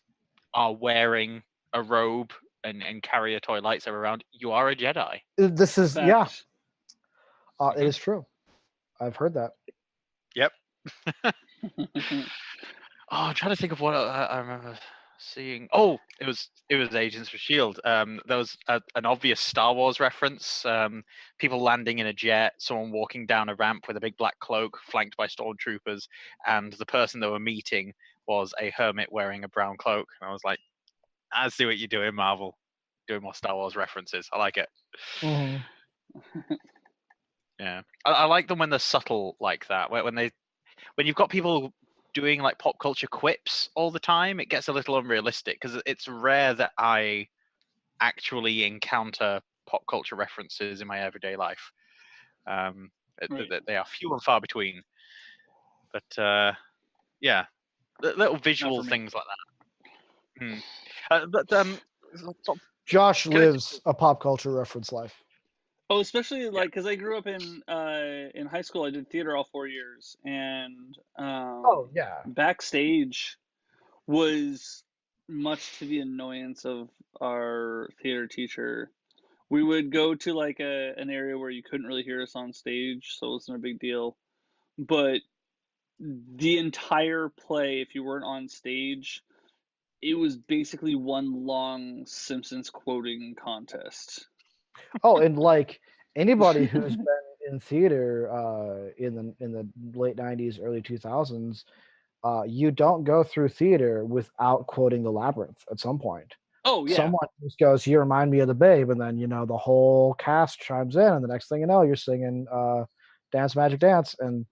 are wearing a robe and carry a toy lightsaber around, you are a Jedi. This is yeah. Facts. It Hmm. is true. I've heard that. Yep. I'm trying to think of what I remember seeing. Oh, it was Agents of Shield. There was an obvious Star Wars reference. People landing in a jet, someone walking down a ramp with a big black cloak, flanked by stormtroopers, and the person they were meeting was a hermit wearing a brown cloak. And I was like, I see what you're doing, Marvel. Doing more Star Wars references. I like it. Hmm. Yeah, I like them when they're subtle like that. When you've got people doing like pop culture quips all the time, it gets a little unrealistic because it's rare that I actually encounter pop culture references in my everyday life. Right. They are few and far between. But yeah, little Not visual for me. things like that. But Josh can I? lives a pop culture reference life. Oh, especially Yeah. like because I grew up in high school. I did theater all 4 years, and Oh yeah. backstage was much to the annoyance of our theater teacher. We would go to like an area where you couldn't really hear us on stage, so it wasn't a big deal. But the entire play, if you weren't on stage, it was basically one long Simpsons quoting contest. Oh, and like anybody who's been in theater in the late '90s, early 2000s, you don't go through theater without quoting the Labyrinth at some point. Oh yeah, Someone just goes, "You remind me of the Babe," and then the whole cast chimes in, and the next thing you know, you're singing "Dance Magic Dance," and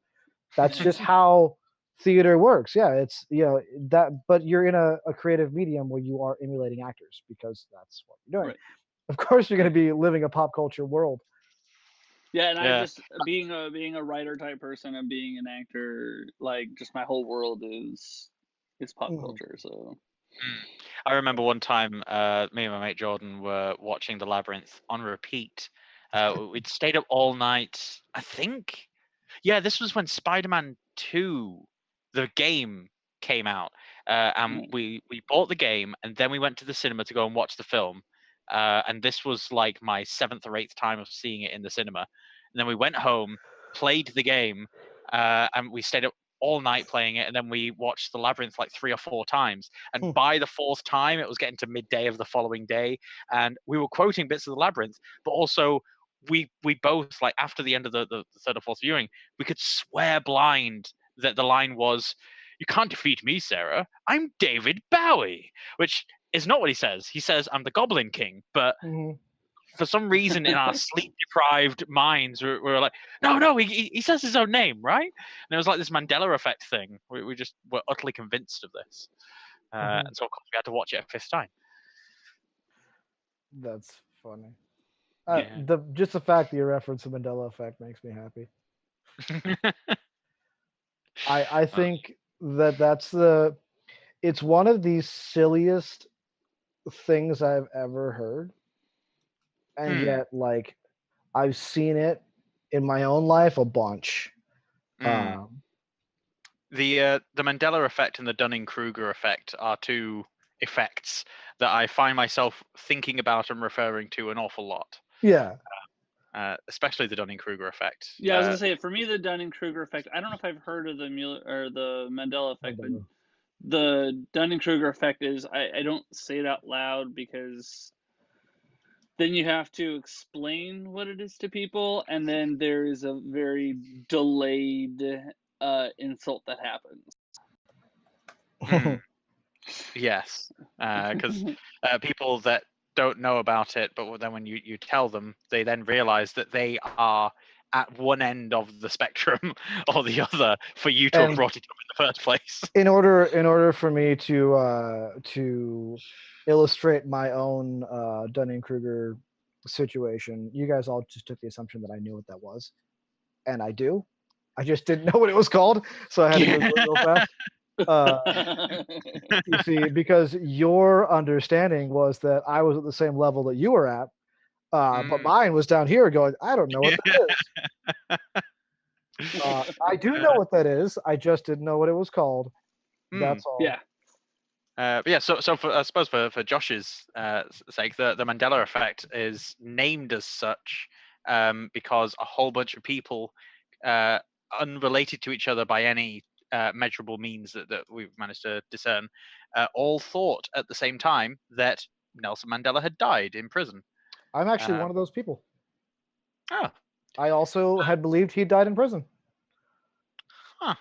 that's just how theater works. Yeah, it's that, but you're in a creative medium where you are emulating actors because that's what you're doing. right. Of course, you're going Yeah. to be living a pop culture world. Yeah, and I Yeah. just being a writer type person and being an actor, like just my whole world is pop Mhm. culture. So Mm. I remember one time, me and my mate Jordan were watching The Labyrinth on repeat. We'd stayed up all night. I think, yeah, this was when Spider-Man 2, the game, came out, and mm, we bought the game, and then we went to the cinema to go and watch the film. And this was like my seventh or eighth time of seeing it in the cinema. And then we went home, played the game, and we stayed up all night playing it, and then we watched The Labyrinth like 3 or 4 times. And by the fourth time, it was getting to midday of the following day, and we were quoting bits of The Labyrinth, but also we both, like, after the end of the third or fourth viewing, we could swear blind that the line was, "You can't defeat me, Sarah. I'm David Bowie," which is not what he says. He says, "I'm the Goblin King," but Mhm. for some reason in our sleep deprived minds, we're like, no, he says his own name, right? And it was like this Mandela effect thing. We just were utterly convinced of this. Mhm. And so, of course, we had to watch it a fifth time. That's funny. Yeah. The just the fact that you reference the Mandela effect makes me happy. I Uh, think that that's the it's one of the silliest things I've ever heard, and mm, yet like I've seen it in my own life a bunch. mm. Um, The Mandela effect and the Dunning Kruger effect are two effects that I find myself thinking about and referring to an awful lot, yeah, especially the Dunning Kruger effect. yeah, I was gonna say for me the Dunning Kruger effect. I don't know if I've heard of the Mueller or the Mandela effect, but Mandela. the Dunning Kruger effect is I don't say it out loud because then you have to explain what it is to people, and then there is a very delayed insult that happens. Mm. Yes, because people that don't know about it, but then when you tell them, they then realize that they are at one end of the spectrum or the other for you to have And brought it up in the first place. in order for me to illustrate my own Dunning Kruger situation, you guys all just took the assumption that I knew what that was, and I do. I just didn't know what it was called, so I had to Google it real fast. Uh, you see, because your understanding was that I was at the same level that you were at, but Mm. mine was down here going, I don't know what that is. I do know Uh, what that is. I just didn't know what it was called. mm. That's all. Yeah. But yeah, so for, I suppose for Josh's sake, the Mandela effect is named as such because a whole bunch of people, uh, unrelated to each other by any measurable means that we've managed to discern, all thought at the same time that Nelson Mandela had died in prison. I'm actually one Um, of those people. oh, I also had believed he died in prison. huh.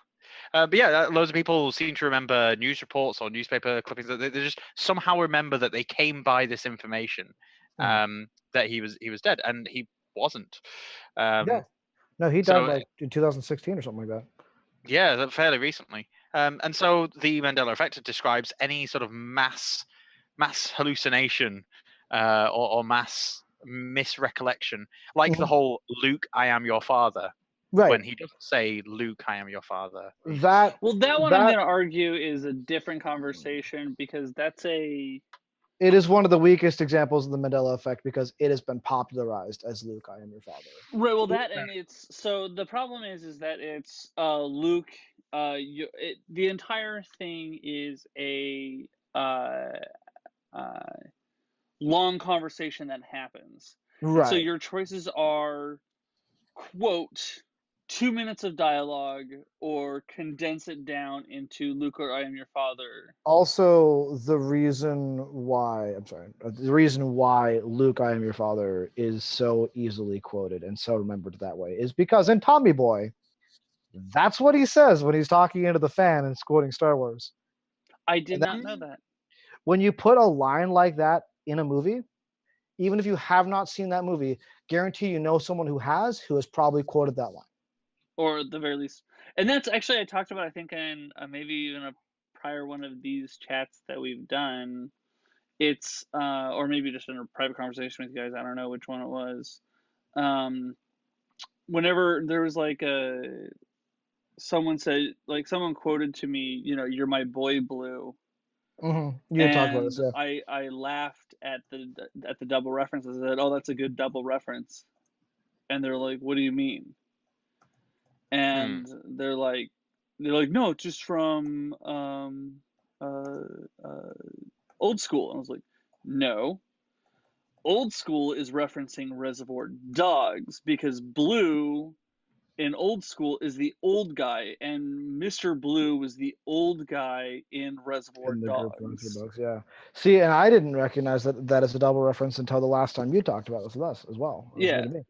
But yeah, loads of people seem to remember news reports or newspaper clippings. They just somehow remember that they came by this information, Mhm. that he was dead, and he wasn't. Yeah. Um, No, he died so like in 2016 or something like that. yeah, fairly recently. And so the Mandela effect describes any sort of mass hallucination, or mass misrecollection, like the Mhm. whole "Luke, I am your father." Right. When he doesn't say "Luke, I am your father," That Well, that one I'm that going to argue is a different conversation because that's a it is one of the weakest examples of the Mandela effect because it has been popularized as Luke, I am your father. right. Well, that and it's so the problem is that it's Luke. The entire thing is a uh, uh, long conversation that happens, and so Right. your choices are quote. 2 minutes of dialogue or condense it down into Luke or I am your father. Also, the reason why Luke, I am your father is so easily quoted and so remembered that way is because in Tommy Boy, that's what he says when he's talking into the fan and quoting Star Wars. I did And that, not know Mm. that. when you put a line like that in a movie, even if you have not seen that movie, guarantee you know someone who has probably quoted that line. Or at the very least, and that's actually I talked about, I think, in maybe even a prior one of these chats that we've done. It's or maybe just in a private conversation with you guys. I don't know which one it was. Um, whenever there was like a someone said, like, someone quoted to me, "You're my boy, Blue," You talked about this, and yeah. I laughed at the double reference. I said, "Oh, that's a good double reference," and they're like, "What do you mean?" Mm. And they're like, "No, it's just from uh, uh, Old School." And I was like, "No, Old School is referencing Reservoir Dogs because Blue in Old School is the old guy, and Mr. Blue was the old guy in Reservoir In the group run through Dogs." books, yeah. See, and I didn't recognize that as a double reference until the last time you talked about this with us as well. It was new Yeah. to me.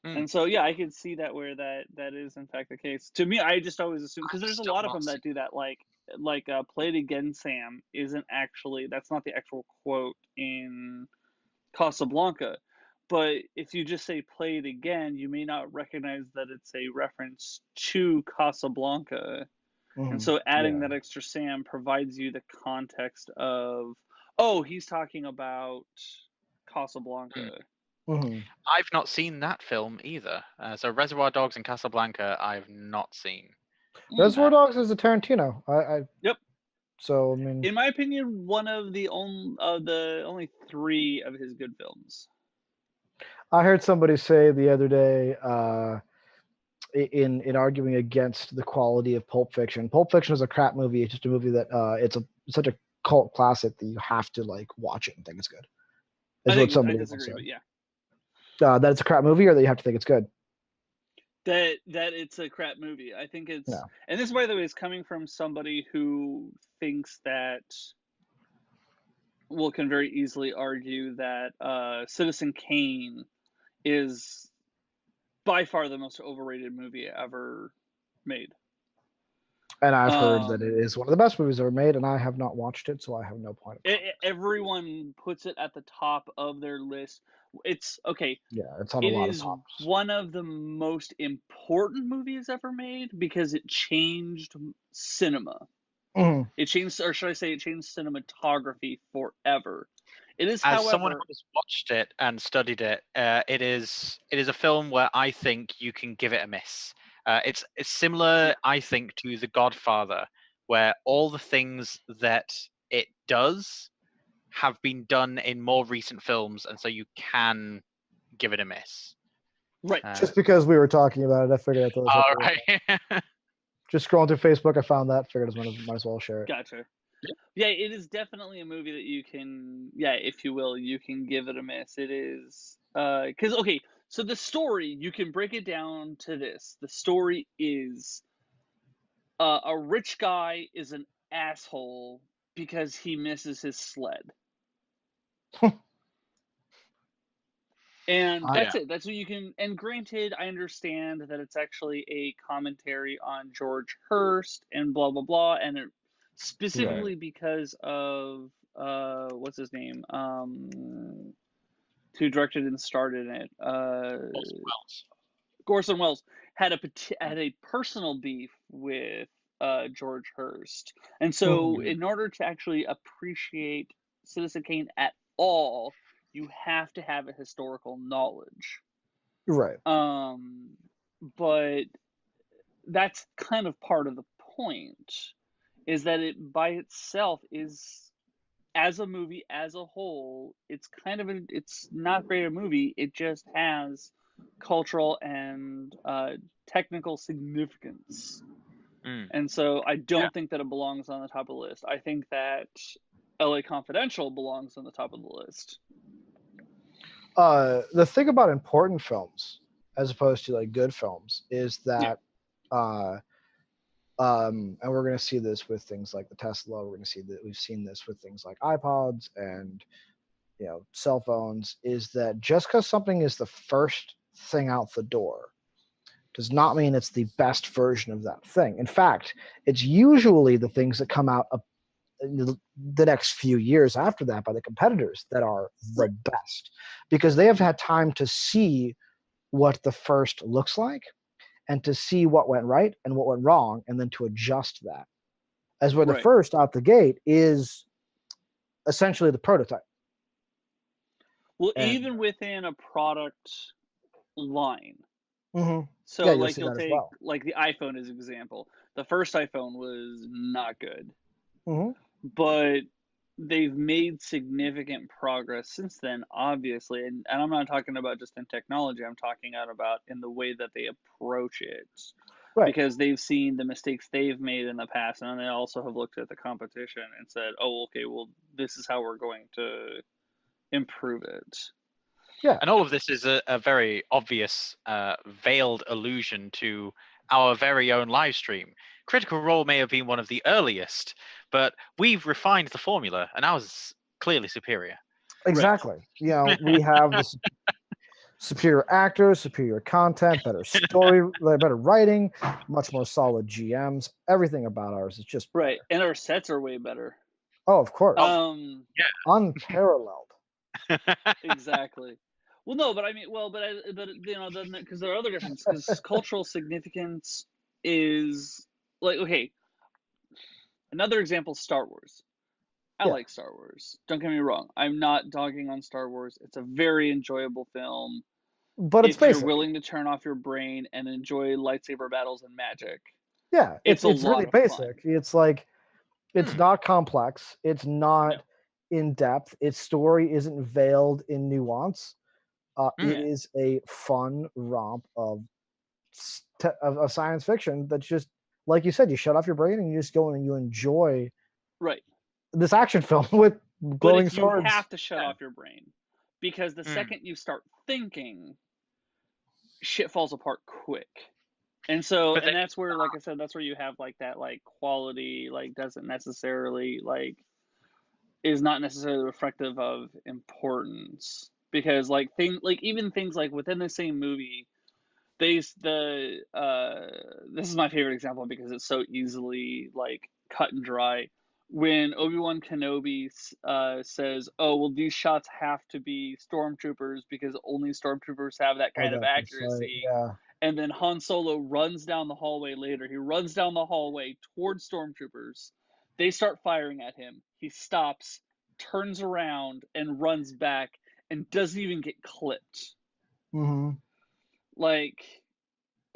Mm. And so, yeah, I could see that where that is in fact the case. To me, I just always assume, because I've there's a still lot of not them seen. that do that. Like "Play It Again, Sam" isn't actually, that's not the actual quote in Casablanca. But if you just say "play it again," you may not recognize that it's a reference to Casablanca. And so adding Yeah. that extra Sam provides you the context of, oh, he's talking about Mm. Casablanca. hmm I've not seen that film either. So Reservoir Dogs and Casablanca, I've not seen. Mm. Reservoir Dogs is a Tarantino. Yep. So I mean, In my opinion, one of the only three of his good films. I heard somebody say the other day, in arguing against the quality of Pulp Fiction. Pulp Fiction is a crap movie. It's just a movie that it's such a cult classic that you have to like watch it and think it's good. Is what I somebody once disagree, said. but yeah, That it's a crap movie, or that you have to think it's good. that it's a crap movie. I think it's, No. and this, by the way, is coming from somebody who thinks that, well, can very easily argue that Citizen Kane is by far the most overrated movie ever made. And I've heard that it Um, is one of the best movies ever made, and I have not watched it, so I have no point of context. everyone puts it at the top of their list. It's okay. Yeah, it's on a It lot of is tops. one of the most important movies ever made because it changed cinema. Mhm. It changed, or should I say, it changed cinematography forever. It is, As someone however, who has watched it and studied it, it is a film where I think you can give it a miss. It's similar, yeah, I think, to The Godfather, where all the things that it does have been done in more recent films, and so you can give it a miss. right. Just because we were talking about it, I figured I'd throw this out All there. right. Just scrolling through Facebook, I found that. Figured I might as well share it. Gotcha. Yeah, it is definitely a movie that you can, yeah, if you will, you can give it a miss. It is, because, okay, so the story, you can break it down to this. The story is, a rich guy is an asshole because he misses his sled. And I, that's Yeah. it. That's what you can. And granted, I understand that it's actually a commentary on George Hurst and blah blah blah, and it, right. specifically because of what's his name, who directed and starred in it, Orson Welles. Orson Welles had a personal beef with George Hurst, and so Mhm. Mm. in order to actually appreciate Citizen Kane at all, you have to have a historical knowledge. Right. Um, but that's kind of part of the point, is that it by itself is, as a movie as a whole, it's kind of it's not great a movie. It just has cultural and technical significance. Mm. And so I Yeah. don't think that it belongs on the top of the list. I think that LA Confidential belongs on the top of the list. The thing about important films as opposed to like good films is Yeah. that uh and we're going to see this with things like the Tesla. We're going to see that we've seen this with things like iPods and cell phones. Is that just because something is the first thing out the door does not mean it's the best version of that thing. In fact, it's usually the things that come out in the next few years after that by the competitors that are the Right. best because they have had time to see what the first looks like and to see what went right and what went wrong and then to adjust that. As where the Right. first out the gate is essentially the prototype. Well, And even within a product line. mhm, yeah, So you'll like see you'll that as take well. like the iPhone as an example. The first iPhone was not good, Hmm. but they've made significant progress since then, obviously. And I'm not talking about just in technology, I'm talking about in the way that they approach it. Right. Because they've seen the mistakes they've made in the past, and then they also have looked at the competition and said, "Oh, okay, well, this is how we're going to improve it." Yeah, And all of this is a very obvious veiled allusion to our very own live stream. Critical Role may have been one of the earliest, but we've refined the formula, and ours is clearly superior. Right. exactly. We have this superior actors, superior content, better story, better writing, much more solid GMs. Everything about ours is just Right. better. And our sets are way better. Oh, of Oh, course, Um, unparalleled. yeah. exactly. Well, no, but I mean, well, but then because there are other differences. Because cultural significance is like okay. Another example: Star Wars. I Yeah, like Star Wars. Don't get me wrong. I'm not dogging on Star Wars. It's a very enjoyable film but it's if you're basic. willing to turn off your brain and enjoy lightsaber battles and magic. Yeah, It's a it's lot really of basic. fun. It's like it's Hmm. not complex. It's No. not in depth. Its story isn't veiled in nuance. It Hmm. Yeah. is a fun romp of science fiction that's just like you said. You shut off your brain and you just go in and you enjoy Right. this action film with But glowing if you swords. have to shut off your brain, because the Hmm. second you start thinking, shit falls apart quick. And so, But and then, that's where, like I said, that's where you have like that, like quality, like doesn't necessarily like is not necessarily reflective of importance because like even things like within the same movie, this is my favorite example because it's so easily like cut and dry. When Obi-Wan Kenobi says, "Oh, well, these shots have to be stormtroopers because only stormtroopers have that Oh, kind of that precise. accuracy," Yeah. and then Han Solo runs down the hallway later. He runs down the hallway towards stormtroopers. They start firing at him. He stops, turns around, and runs back, and doesn't even get clipped. Hmm. Like,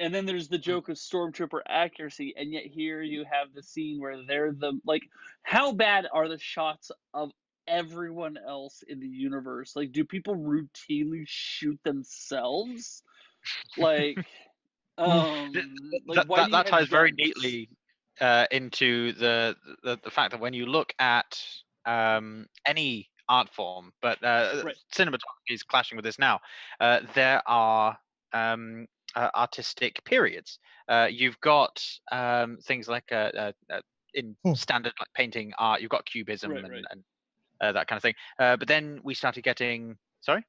and then there's the joke of stormtrooper accuracy, and yet here you have the scene where they're the like, how bad are the shots of everyone else in the universe? Like, do people routinely shoot themselves? Like, like why do you that have ties very dents? neatly into the fact that when you look at any art form, but Right, cinematography is clashing with this now. There are artistic periods. You've got things like in standard like painting art, you've got cubism right, right. and that kind of thing. But then we started getting sorry.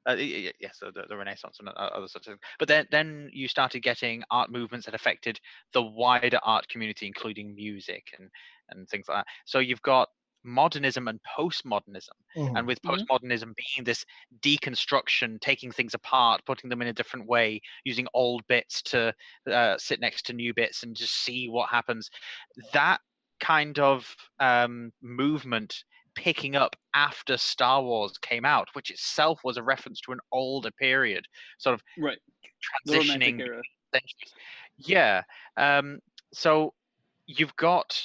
Yes, the Renaissance and other such things. But then you started getting art movements that affected the wider art community, including music and things like that. So you've got modernism and postmodernism, and Hmm. with Mm-hmm. postmodernism being this deconstruction, taking things apart, putting them in a different way, using old bits to sit next to new bits and just see what happens. That kind of movement picking up after Star Wars came out, which itself was a reference to an older period, sort of Right. The romantic transitioning era. between centuries. Yeah. So you've got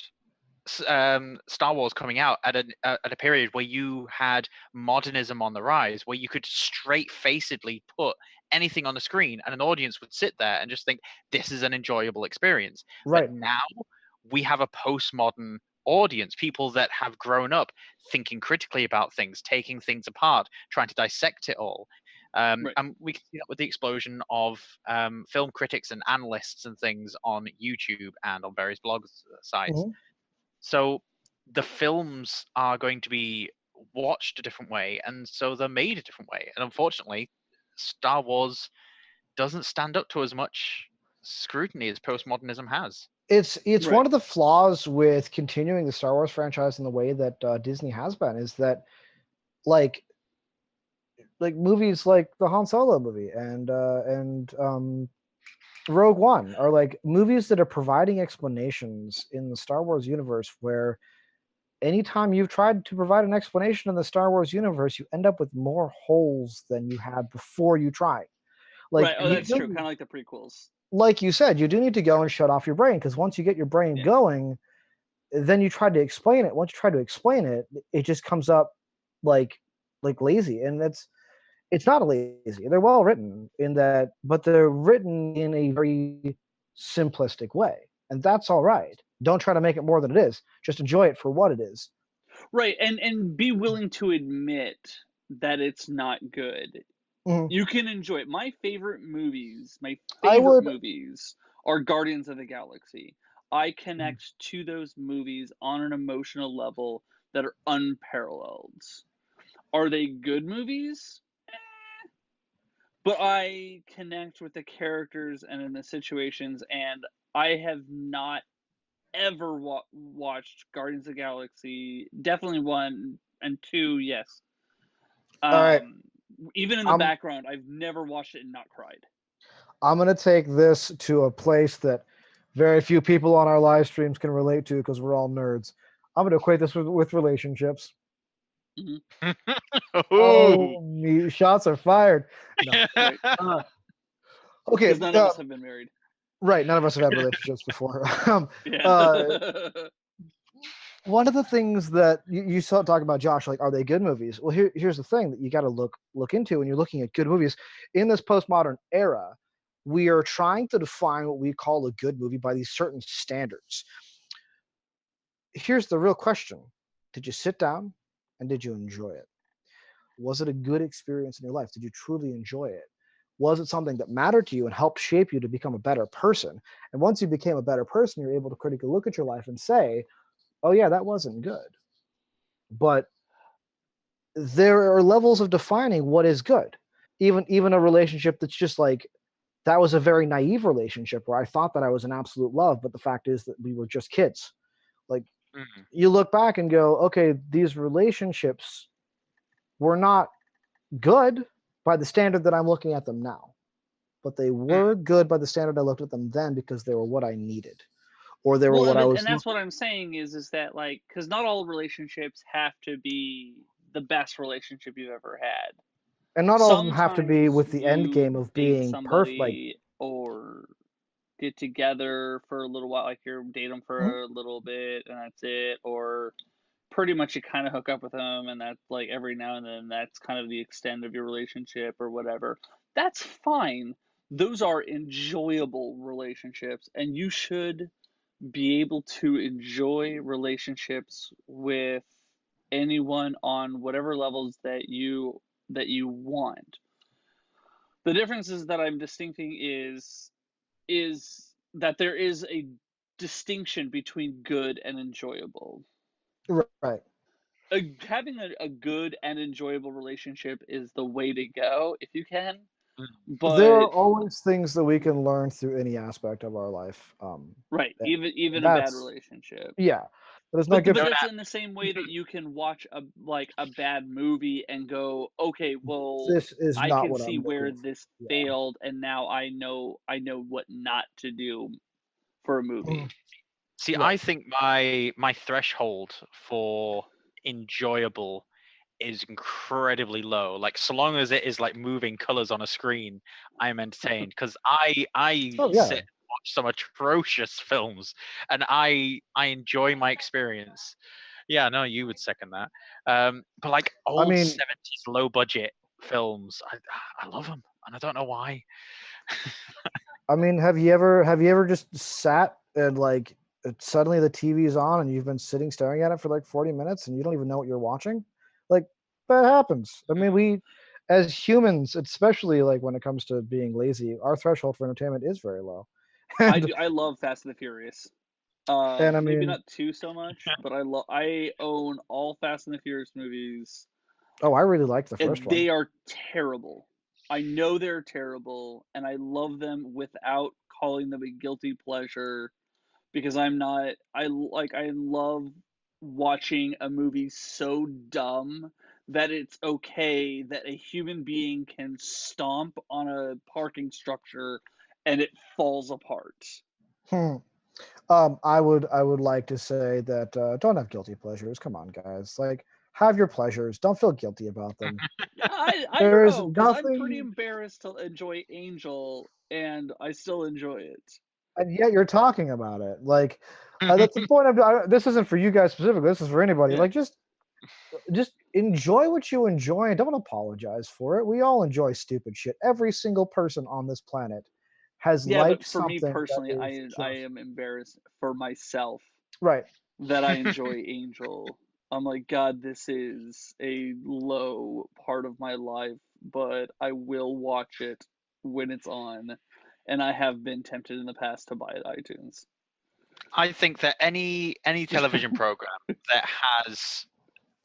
Star Wars coming out at a period where you had modernism on the rise, where you could straight facedly put anything on the screen and an audience would sit there and just think this is an enjoyable experience. But Right. now we have a postmodern audience, people that have grown up thinking critically about things, taking things apart, trying to dissect it all. Right. And we can see that with the explosion of film critics and analysts and things on YouTube and on various blog sites. Mhm. So the films are going to be watched a different way, and so they're made a different way. And unfortunately, Star Wars doesn't stand up to as much scrutiny as postmodernism has. It's Right. one of the flaws with continuing the Star Wars franchise in the way that Disney has been is that like movies like the Han Solo movie and Rogue One are like movies that are providing explanations in the Star Wars universe where anytime you've tried to provide an explanation in the Star Wars universe, you end up with more holes than you had before you tried. Like Right. Oh, you that's true. do, Kind of like the prequels. like you said, you do need to go and shut off your brain because once you get your brain Yeah. going, then you try to explain it. Once you try to explain it, it just comes up like lazy, and it's not lazy. They're well written in that, but they're written in a very simplistic way, and that's all right. Don't try to make it more than it is. Just enjoy it for what it is. Right. And be willing to admit that it's not good. Mhm. You can enjoy it. My I favorite would. movies are Guardians of the Galaxy. I Mhm. connect to those movies on an emotional level that are unparalleled. Are they good movies? But I connect with the characters and in the situations, and I have not ever watched Guardians of the Galaxy. Definitely one and two, yes. All right. Um, Even in the I'm background, I've never watched it and not cried. I'm gonna take this to a place that very few people on our live streams can relate to because we're all nerds. I'm gonna equate this with relationships. Mhm. Ooh. Oh, me shots are fired. No. Right, Uh, okay. because none of us have been married. Right. None of us have had relationships before. Yeah. Uh, one of the things that you saw talking about, Josh, like, are they good movies? Well, here's the thing that you got to look into when you're looking at good movies in this postmodern era. We are trying to define what we call a good movie by these certain standards. Here's the real question: did you sit down and did you enjoy it? Was it a good experience in your life? Did you truly enjoy it? Was it something that mattered to you and helped shape you to become a better person? And once you became a better person, you're able to critically look at your life and say, oh, yeah, that wasn't good. But there are levels of defining what is good. Even a relationship that's just like, that was a very naive relationship where I thought that I was an absolute love, but the fact is that we were just kids. Like, Mm, you look back and go, okay, these relationships were not good by the standard that I'm looking at them now, but they mm. were good by the standard I looked at them then because they were what I needed or they were Well, what I and was that's looking. what I'm saying is that like because not all relationships have to be the best relationship you've ever had. And not all of them have to be Sometimes with the end you game of date being perfect. Like, somebody or get together for a little while, like you're date them mhm, for a little bit and that's it, or pretty much you kind of hook up with them and that's like every now and then that's kind of the extent of your relationship or whatever. That's fine. Those are enjoyable relationships, and you should be able to enjoy relationships with anyone on whatever levels that you want. The difference is that I'm distincting is that there is a distinction between good and enjoyable. right. Having a good and enjoyable relationship is the way to go if you can, Mm. There but are always things that we can learn through any aspect of our life. right, And even a bad that's, relationship. yeah, but it's not But good but for. that's in the same way that you can watch a bad movie and go, okay, well, This is I not can what see I'm where looking for. this Yeah. failed, and now I know what not to do for a Mhm. movie. See, Right. I think my threshold for enjoyable is incredibly low. Like, so long as it is like moving colors on a screen, I'm entertained because I Oh sit yeah. and watch some atrocious films, and I enjoy my experience. Yeah, no, you would second that. But like I old mean, 70s low budget films, I love them, and I don't know why. have you ever just sat and like suddenly the TV's on and you've been sitting staring at it for like 40 minutes and you don't even know what you're watching? Like, that happens. I mean, as humans, especially like when it comes to being lazy, our threshold for entertainment is very low. And I love Fast and the Furious. and I Maybe mean, not two so much, but I own all Fast and the Furious movies, oh, I really liked the first and one. they are terrible. I know they're terrible, and I love them without calling them a guilty pleasure because I'm not. I love watching a movie so dumb that it's okay that a human being can stomp on a parking structure and it falls apart. Hmm. I would like to say that don't have guilty pleasures. Come on, guys. Like, have your pleasures. Don't feel guilty about them. I don't There is know because I'm pretty nothing, embarrassed to enjoy Angel, and I still enjoy it. and yet you're talking about it. Like, that's the point. This isn't for you guys specifically. This is for anybody. Yeah, Like, just enjoy what you enjoy and don't apologize for it. We all enjoy stupid shit. Every single person on this planet has yeah, but liked for me something that personally, is I just am embarrassed for myself right. that I enjoy Angel. I'm like, God, this is a low part of my life, but I will watch it when it's on, and I have been tempted in the past to buy it iTunes. I think that any television program that has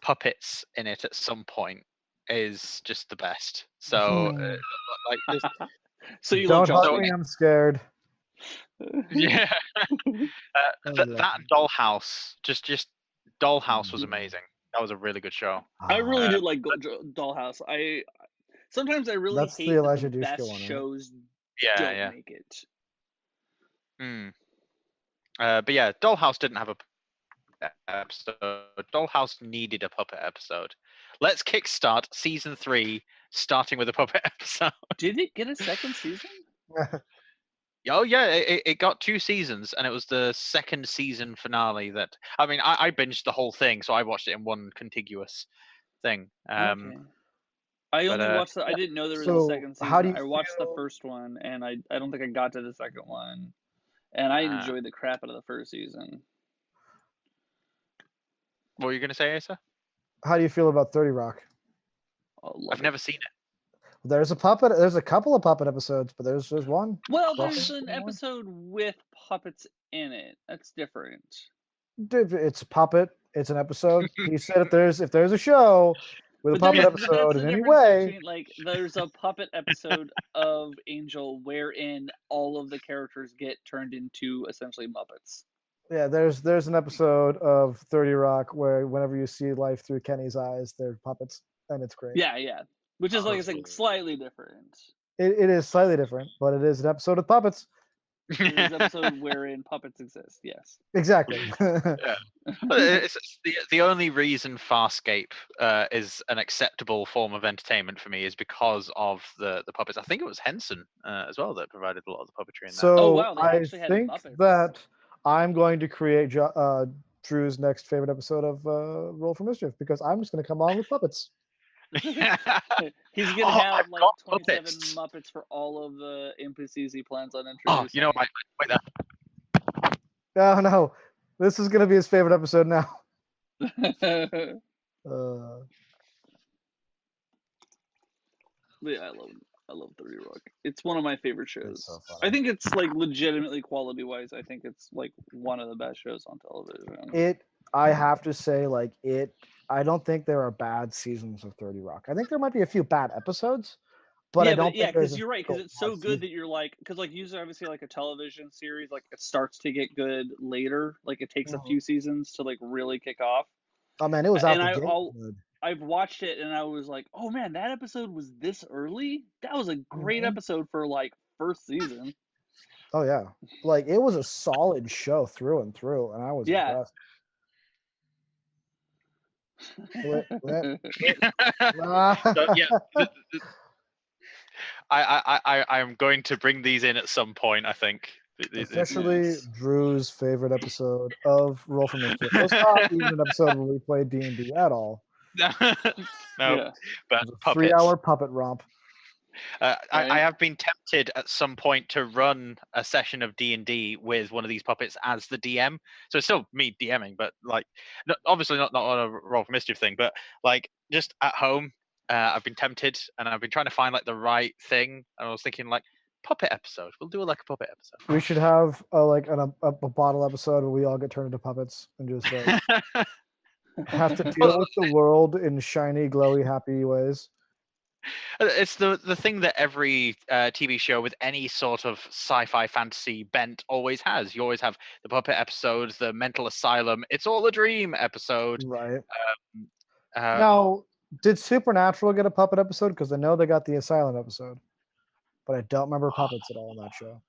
puppets in it at some point is just the best. So, Hmm. like this, So you love Don't Joss hug so me. Whedon. I'm scared. yeah, Oh, yeah. that and Dollhouse, just Dollhouse was amazing. That was a really good show. I really Ah, do like Dollhouse. I sometimes I really that's the hate that the Elijah Dushku best one, right? shows Yeah, don't yeah. make it. Mm. But yeah, Dollhouse didn't have a episode. Dollhouse needed a puppet episode. Let's kickstart season 3, starting with a puppet episode. Did it get a second season? Oh yeah, it got 2 seasons, and it was the second season finale. That I mean, I binged the whole thing, so I watched it in one contiguous thing. Okay. I But only watched the. I yeah, didn't know there was a So, second how season. do you I watched the feel? first one, and I don't think I got to the second one. And I uh, enjoyed the crap out of the first season. what were you gonna say, Asa? How do you feel about 30 Rock? I I've love it. never seen it. There's a puppet. There's a couple of puppet episodes, but there's one. Well, there's Definitely an one. episode with puppets in it. That's different. Dude, it's a puppet. It's an episode. He said if there's a show with a puppet But that's episode the in any difference way, between like there's a puppet episode of Angel wherein all of the characters get turned into essentially Muppets. yeah, there's an episode of 30 Rock where whenever you see life through Kenny's eyes, they're puppets, and it's great. Yeah, yeah. Which is like I said, Oh. slightly different. It is slightly different, but it is an episode of puppets. It is an episode wherein puppets exist. Yes. Exactly. Yeah. It's the only reason Farscape is an acceptable form of entertainment for me is because of the puppets. I think it was Henson as well that provided a lot of the puppetry in that. Oh So wow, they I actually had think Muppets. that I'm going to create Drew's next favorite episode of Roll for Mischief because I'm just going to come on with puppets. He's gonna Oh, have I've like got 27 puppets. Muppets for all of the NPCs he plans on Oh, you know, introducing. wait there. Oh no, this is going to be his favorite episode now. Uh, Yeah, I love 30 Rock. It's one of my favorite it's shows. so I funny. think it's like legitimately quality wise. I think it's like one of the best shows on television. I have to say, like it. I don't think there are bad seasons of 30 Rock. I think there might be a few bad episodes, but I Yeah, but don't yeah, think there's because a you're right. Because single it's bad so good season. that you're like, because like usually obviously like a television series, like it starts to get good later. Like it takes a Mhm. few seasons to like really kick off. Oh man, it was out And the gate I'll good. I've watched it and I was like, oh man, that episode was this early. That was a great Mhm. episode for like first season. Oh yeah, like it was a solid show through and through, and I was Yeah. impressed. Wait, wait, wait. So yeah, I'm going to bring these in at some point. I think this Officially, Nice. Drew's favorite episode of Roll for Mischief was not even an episode where we played D&D at all. no, Yeah. It but was a puppets. 3-hour puppet romp. I Right. have been tempted at some point to run a session of D&D with one of these puppets as the DM. So it's still me DMing, but like, obviously not on a Roll for Mischief thing, but like just at home I've been tempted, and I've been trying to find like the right thing. And I was thinking like puppet episode. We'll do like a puppet We should have a bottle episode where we all get turned into puppets and just like episode. have to deal Well, with the world in shiny, glowy, happy ways. it's the thing that every TV show with any sort of sci-fi fantasy bent always has. You always have the puppet episode, the mental asylum, it's all a dream episode. Right. Uh, Now, did Supernatural get a puppet episode? Because I know they got the Asylum episode, but I don't remember puppets at all in that show.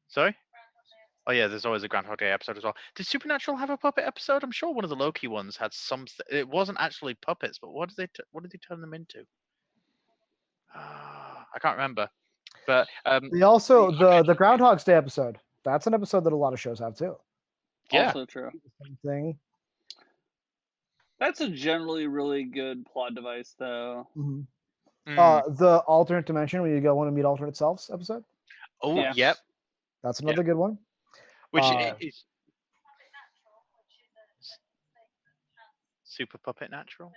sorry. Oh yeah, there's always a Groundhog Day episode as well. Did Supernatural have a puppet episode? I'm sure one of the Loki ones had something. It wasn't actually puppets, but what did they turn them into? I can't remember. But They also the Groundhog's Day episode. That's an episode that a lot of shows have too. yeah, Also true. Same thing. That's a generally really good plot device, though. Mm-hmm. mm. The alternate dimension where you go want to meet alternate selves episode. Oh Yeah. yep, That's another good one. which Uh, is Super Puppet Natural.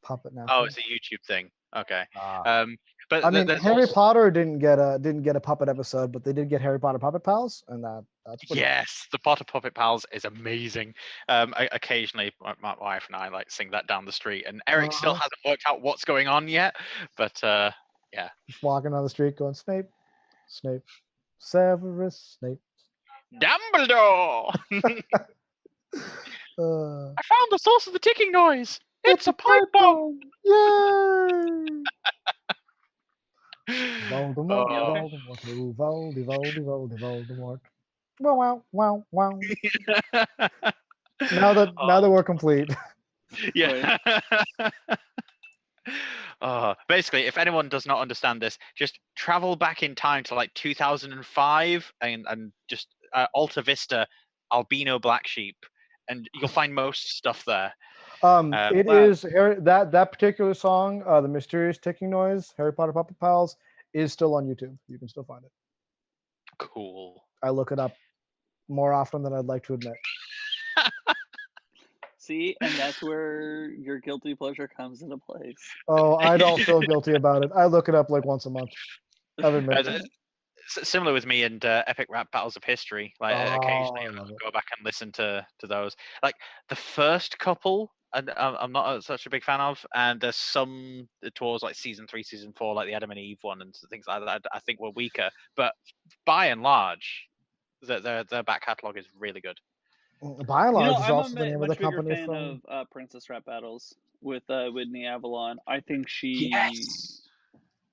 Puppet Oh, Natural. it's a YouTube thing. Okay. Uh, But I mean, there's Harry also Potter didn't get a puppet episode, but they did get Harry Potter Puppet Pals, and that's pretty. yes, the Potter Puppet Pals is amazing. Occasionally, my wife and I like sing that down the street, and Eric still Uh-huh. hasn't worked out what's going on yet. But yeah, Just walking down the street going Snape, Snape, Severus Snape. Dumbledore. Uh, I found the source of the ticking noise. It's a pipe pipe bomb. bomb! Yay! Voldemort, Yeah, okay. Voldemort, oh, Voldemort. Wow, wow, wow. Now that we're complete. Yeah. Basically, if anyone does not understand this, just travel back in time to like 2005 and just Alta Vista, albino black sheep, and you'll find most stuff there. It Wow. is Harry, that particular song, the mysterious ticking noise, Harry Potter Puppet Pals, is still on YouTube. You can still find it. Cool. I look it up more often than I'd like to admit. See, and that's where your guilty pleasure comes into place. Oh, I don't feel guilty about it. I look it up like once a month. I've admitted it. Similar with me and epic rap battles of history. Like occasionally, Oh, I I'll love it. go back and listen to those. Like the first couple, and I'm not such a big fan of. And there's some towards like season 3, season 4, like the Adam and Eve one and things like that. I think were weaker, but by and large, their back catalog is really good. By and You know, large is I'm also the a name of the much bigger company fan from. of Princess Rap Battles with Whitney Avalon. I think she. Yes.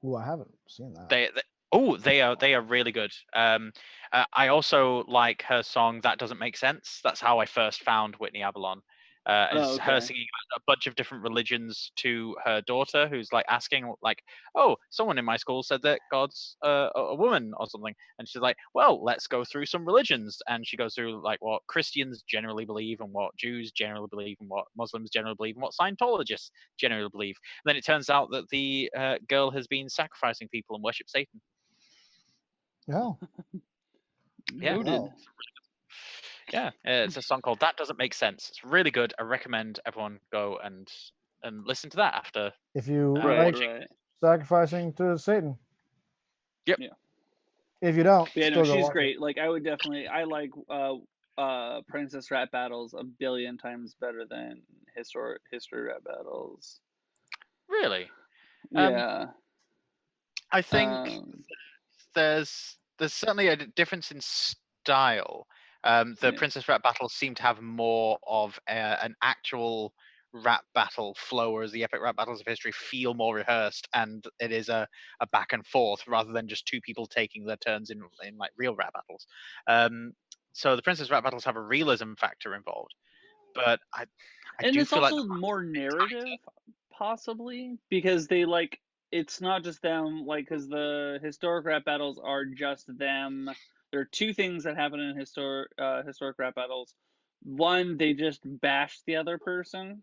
Ooh, I haven't seen that. They are really good. I also like her song "That Doesn't Make Sense." That's how I first found Whitney Avalon. Is her Okay. singing about a bunch of different religions to her daughter, who's like asking, like, "Oh, someone in my school said that God's a woman or something," and she's like, "Well, let's go through some religions." And she goes through like what Christians generally believe, and what Jews generally believe, and what Muslims generally believe, and what Scientologists generally believe. And then it turns out that the girl has been sacrificing people and worship Satan. Oh, Yeah, Noted. well, yeah. It's a song called "That Doesn't Make Sense." It's really good. I recommend everyone go and listen to that after if you Right, like watching. right. sacrificing to Satan, Yep. Yeah. if you don't, But yeah, no, still go she's watch it. great. Like, I like Princess Rap Battles a billion times better than history rap battles. Really. Um, Yeah. I think Um. there's certainly a difference in style. The Yeah. Princess Rap battles seem to have more of an actual rap battle flow, whereas the epic rap battles of history feel more rehearsed, and it is a back and forth rather than just two people taking their turns in like real rap battles. So the Princess Rap battles have a realism factor involved, but I And do it's feel like also more narrative, possibly, because they like it's not just them, like, because the historic rap battles are just them. There are two things that happen in historic rap battles. One, they just bash the other person,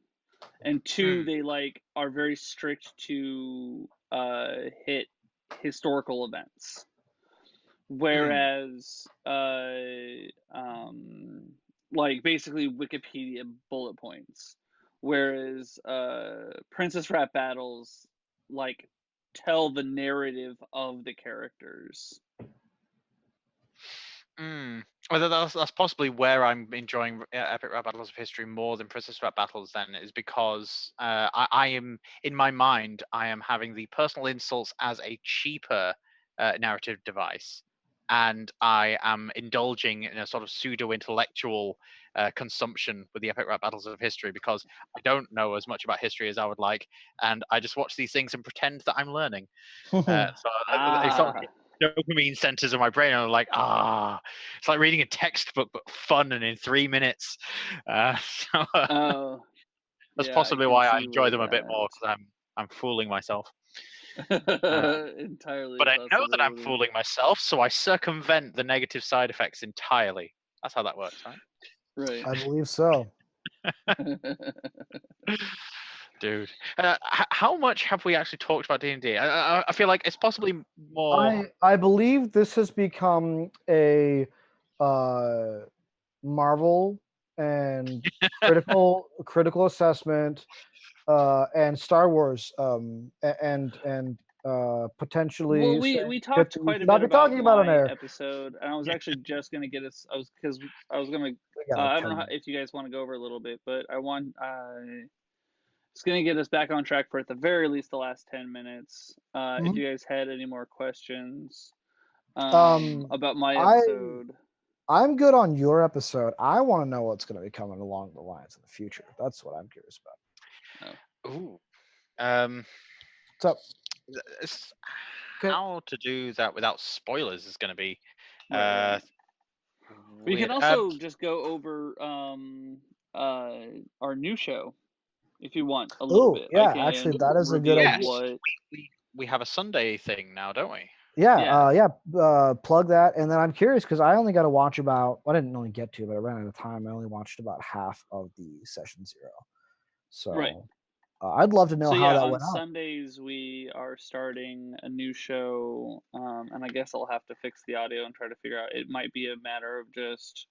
and two, Hmm, they like are very strict to hit historical events. hmm, Whereas, like basically Wikipedia bullet points. whereas princess rap battles like tell the narrative of the characters. Mm. Well, that's possibly where I'm enjoying epic rap battles of history more than Princess rap battles. Then is because I am in my mind I am having the personal insults as a cheaper narrative device, and I am indulging in a sort of pseudo intellectual consumption with the epic rap battles of history because I don't know as much about history as I would like, and I just watch these things and pretend that I'm learning. So it's sort of Ah, dopamine centers in my brain. And I'm like, it's like reading a textbook, but fun and in 3 minutes. So oh, that's yeah, I possibly can why I see enjoy where them a bit more because I'm fooling myself. Uh, entirely a but I know that I'm possibility. fooling myself, so I circumvent the negative side effects entirely. That's how that works, right? Right. I believe so. Dude, how much have we actually talked about D&D? I feel like it's possibly more. I believe this has become a uh, Marvel and critical assessment and Star Wars and Well, potentially we strange shit talked that we quite should a not bit be about talking about on my air. episode, and I was actually just gonna get us. I was because I was gonna. We got like I don't 10 know minutes. if you guys want to go over a little bit, but I want. It's gonna get us back on track for at the very least the last 10 minutes. If Mhm. you guys had any more questions Um, about my I episode, I'm good on your episode. I want to know what's going to be coming along the lines in the future. That's what I'm curious about. oh, Ooh. Um, So, it's, okay. how to do that without spoilers is going to be right. uh, We can weird. also just go over our new show if you want a little Oh, bit. I yeah, actually, can that is a good reveal idea. Yes, what. we have a Sunday thing now, don't we? Yeah, Yeah, plug that. And then I'm curious because I only got to watch about, well, I didn't only get to, but I ran out of time. I only watched about half of the session zero. right. So I'd love to know So how yeah, that on went out. Sundays we are starting a new show, and I guess I'll have to fix the audio and try to figure out. It might be a matter of just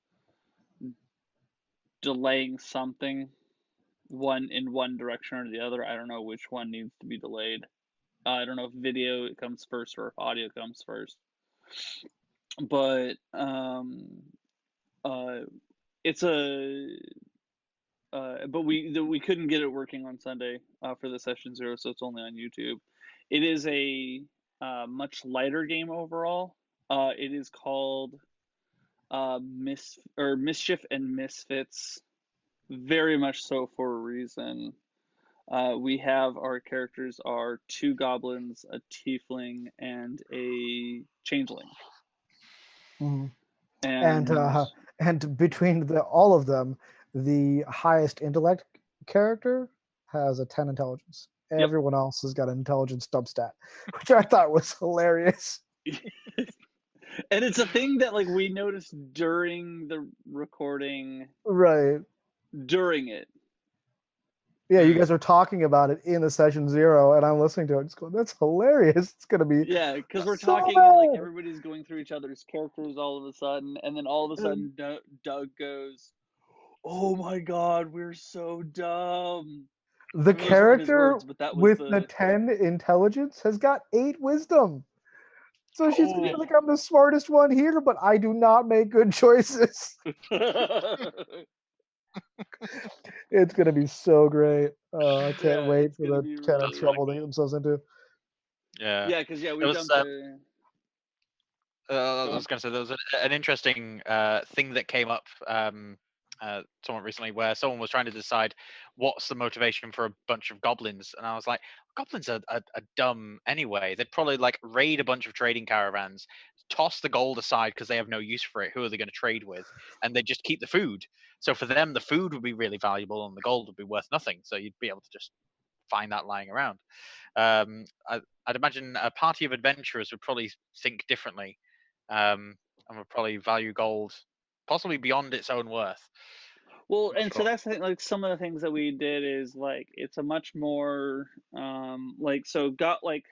delaying something one in one direction or the other. I don't know which one needs to be delayed. I don't know if video comes first or if audio comes first. But uh, it's a but we couldn't get it working on Sunday for the session zero, so it's only on YouTube. It is a much lighter game overall. It is called Mischief and Misfits, very much so for a reason. We have our characters are two goblins, a tiefling, and a changeling, Mhm. And and uh, and between all of them, the highest intellect character has a 10 intelligence. yep. Everyone else has got an intelligence stat, which I thought was hilarious. And it's a thing that like we noticed during the recording Right. during it. Yeah, you Mm. guys are talking about it in the session zero, and I'm listening to it. Just going, that's hilarious. It's gonna be Yeah, because we're so talking and like bad. everybody's going through each other's characters all of a sudden, and then all of a And sudden Doug goes, "Oh my God, we're so dumb." the I mean, those weren't his character words, but that was with the the 10 intelligence has got 8 wisdom. So she's gonna Oh, yeah. be like, I'm the smartest one here, but I do not make good choices. It's gonna be so great. I can't Yeah, wait it's for gonna the be kind of really really trouble they get cool. themselves into. yeah. Yeah, because yeah, There we was jumped to I go was on. going to say there was an interesting thing that came up somewhat recently where someone was trying to decide what's the motivation for a bunch of goblins, and I was like, goblins are dumb anyway. They'd probably like raid a bunch of trading caravans, toss the gold aside because they have no use for it. Who are they going to trade with? And they just keep the food. So for them, the food would be really valuable, and the gold would be worth nothing. So you'd be able to just find that lying around. I'd imagine a party of adventurers would probably think differently, and would probably value gold possibly beyond its own worth. Well, I'm and so sure. that's the thing, like some of the things that we did is like it's a much more like so got like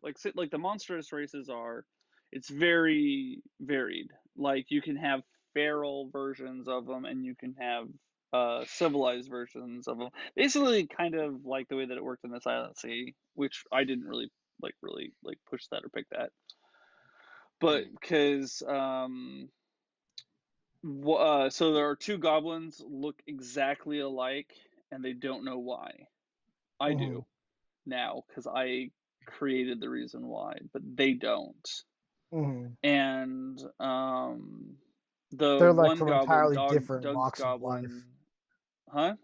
the monstrous races are it's very varied. Like you can have feral versions of them and you can have civilized versions of them. Basically, kind of like the way that it worked in the Silent Sea, which I didn't really push that or pick that, but Mm. because so there are two goblins look exactly alike, and they don't know why. I Hmm. do now because I created the reason why, but they don't. Hmm. And the They're like one from goblin, entirely different Doug's walks of life. goblin, huh?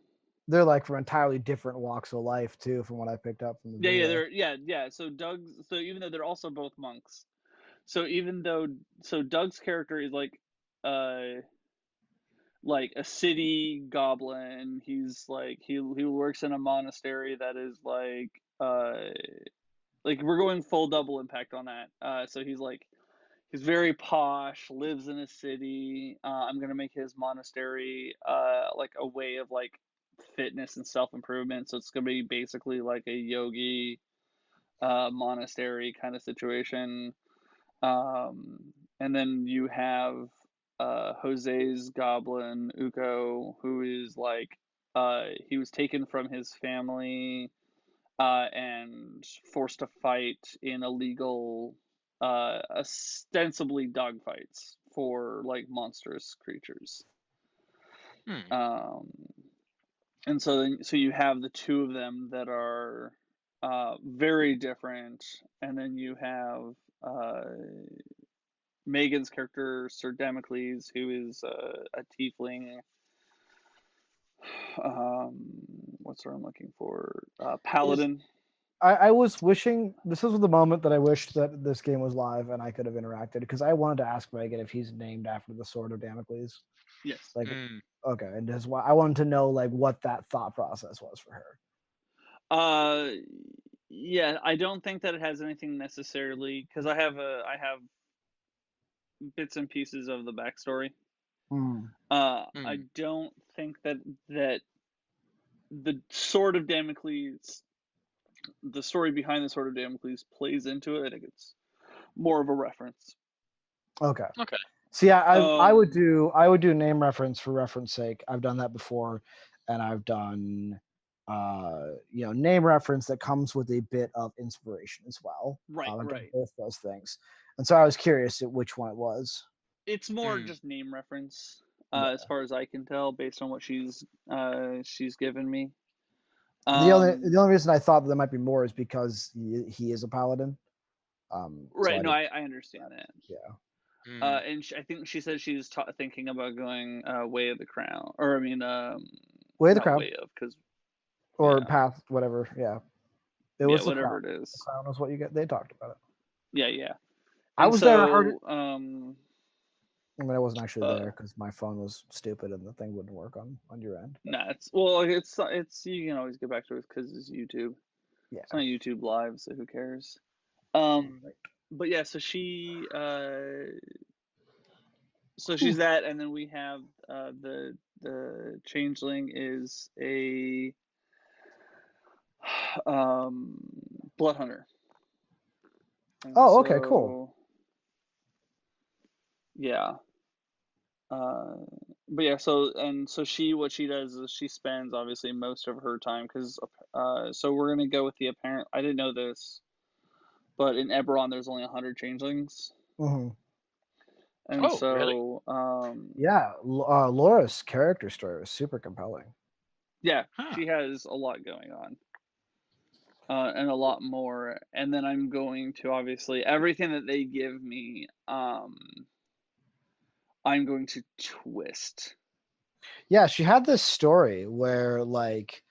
They're like from entirely different walks of life too, from what I picked up from the Yeah, video. yeah. So Doug's, so even though they're also both monks, so even though, so Doug's character is uh, like a city goblin. He's like he works in a monastery that is like we're going full double impact on that. So he's very posh, lives in a city. I'm gonna make his monastery like a way of like fitness and self improvement. So it's gonna be basically like a yogi monastery kind of situation. And then you have Jose's goblin Uko, who is like he was taken from his family and forced to fight in illegal, ostensibly dogfights for like monstrous creatures. Hmm. Um, and so you have the two of them that are very different, and then you have Megan's character Sir Damocles, who is a tiefling. What's what I'm looking for? Is Paladin. I was wishing this was the moment that I wished that this game was live and I could have interacted because I wanted to ask Megan if he's named after the sword of Damocles. Yes. Like, Mm. okay, and just why I wanted to know like what that thought process was for her. Uh, yeah. I don't think that it has anything necessarily because I have bits and pieces of the backstory. Mm, I Mm. don't think that the sword of Damocles, the story behind the sword of Damocles, plays into it. I think it's more of a reference. okay. Okay. See, Um, I would do name reference for reference sake. I've done that before, and I've done name reference that comes with a bit of inspiration as well. right, I've done right. both those things, and so I was curious at which one it was. It's more Mm. just name reference, as Yeah. far as I can tell, based on what she's given me. The only reason I thought that there might be more is because he is a paladin. So Right. I No, didn't. I understand that. Yeah. Mm. And I think she said she's thinking about going Way of the Crown, or I mean, Way of the not crown Way of, because or yeah, path, whatever. Yeah. It yeah, was the whatever crown. it The is. crown is what you get. They talked about it. Yeah, yeah. I And was there. Heard it. so, I mean, I wasn't actually uh, there because my phone was stupid and the thing wouldn't work on your end. But nah, it's you can always get back to it because it's YouTube. yeah. It's not YouTube Live, so who cares? Right. Um, but yeah, so she's Ooh. that, and then we have the changeling is a um blood hunter, and Oh, okay, cool. so yeah, uh, but yeah, so she what she does is she spends obviously most of her time because so we're gonna go with the apparent. I didn't know this, but in Eberron there's only 100 changelings, Hmm. and Oh, really? so Yeah, Laura's character story was super compelling. yeah, Huh. she has a lot going on. And a lot more. And then I'm going to obviously everything that they give me, I'm going to twist. Yeah, she had this story where like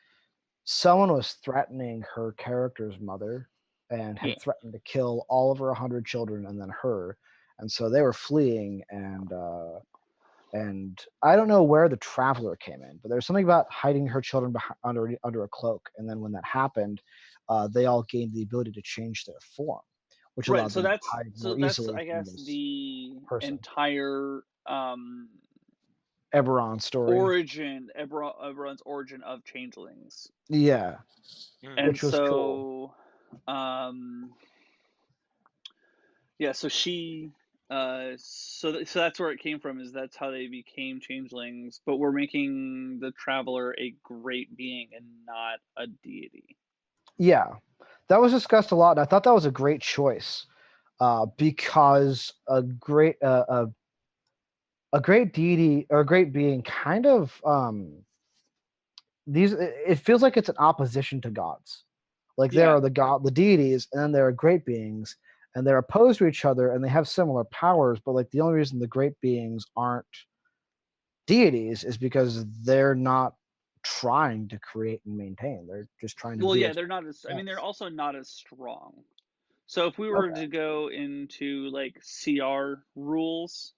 someone was threatening her character's mother and Yeah. had threatened to kill all of her 100 children and then her, and so they were fleeing and I don't know where the traveler came in, but there's something about hiding her children under a cloak, and then when that happened, they all gained the ability to change their form, which Right. allowed them to hide So more that's easily I from guess this the person. entire Eberron story, origin, everyone's origin of changelings. yeah, And Mm. which was cool. so um yeah, so she So that's where it came from. Is that's how they became changelings. But we're making the traveler a great being and not a deity. Yeah, that was discussed a lot, and I thought that was a great choice because a great deity or a great being kind of it feels like it's an opposition to gods. Like there Yeah. are the deities, and then there are great beings, and they're opposed to each other, and they have similar powers. But like the only reason the great beings aren't deities is because they're not trying to create and maintain. They're just trying to Well, do yeah, what's they're not as. I mean, they're best. also not as strong. So if we were Okay. to go into like CR rules,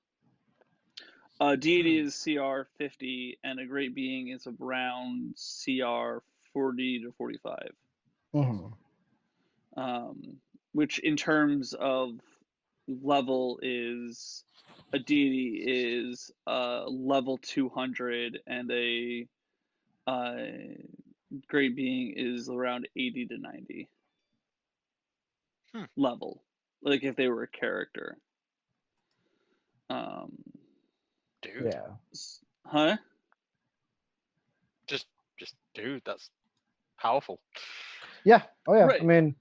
deity Hmm. is CR 50, and a great being is around CR 40 to 45. Hmm. Um, which in terms of level is a deity is level 200, and a uh, great being is around 80 to 90 Hmm. level. Like if they were a character. Um, Dude, Yeah. huh? just just dude, that's powerful. Yeah. Oh yeah. I Right. mean,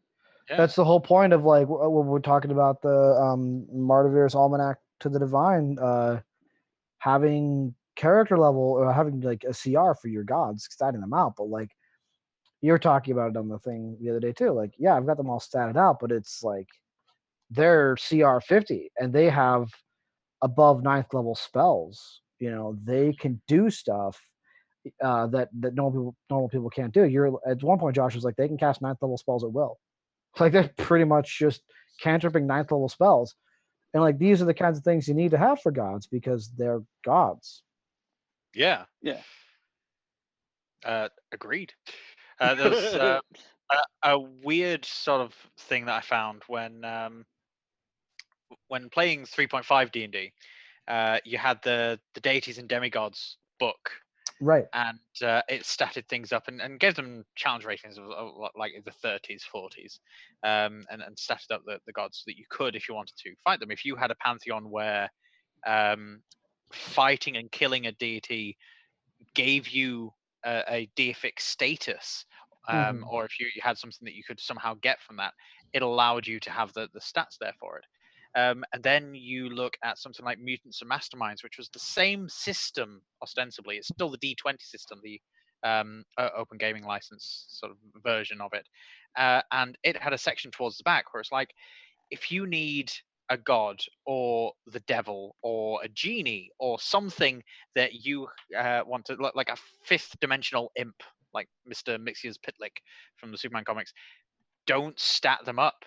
Yeah. that's the whole point of like when we're talking about the Martyrs Almanac to the Divine, having character level or having like a CR for your gods, statting them out. But like you were talking about it on the thing the other day too. Like, yeah, I've got them all statted out, but it's like they're CR 50 and they have above ninth level spells. You know, they can do stuff that normal people can't do. You're at one point, Josh was like, they can cast ninth level spells at will. Like they're pretty much just cantripping ninth level spells. And like these are the kinds of things you need to have for gods because they're gods. Yeah. Yeah. Agreed. There's a weird sort of thing that I found when playing 3.5 D&D. You had the deities and demigods book, Right. and it statted things up and gave them challenge ratings of like the 30s, 40s, and statted up the gods so that you could, if you wanted to, fight them. If you had a pantheon where um, fighting and killing a deity gave you a deific status, Hmm. or if you had something that you could somehow get from that, it allowed you to have the stats there for it. And then you look at something like Mutants and Masterminds, which was the same system ostensibly. It's still the D20 system, the open gaming license sort of version of it. And it had a section towards the back where it's like, if you need a god or the devil or a genie or something that you want to like a fifth dimensional imp like Mr. Mixia's Pitlick from the Superman comics, don't stat them up.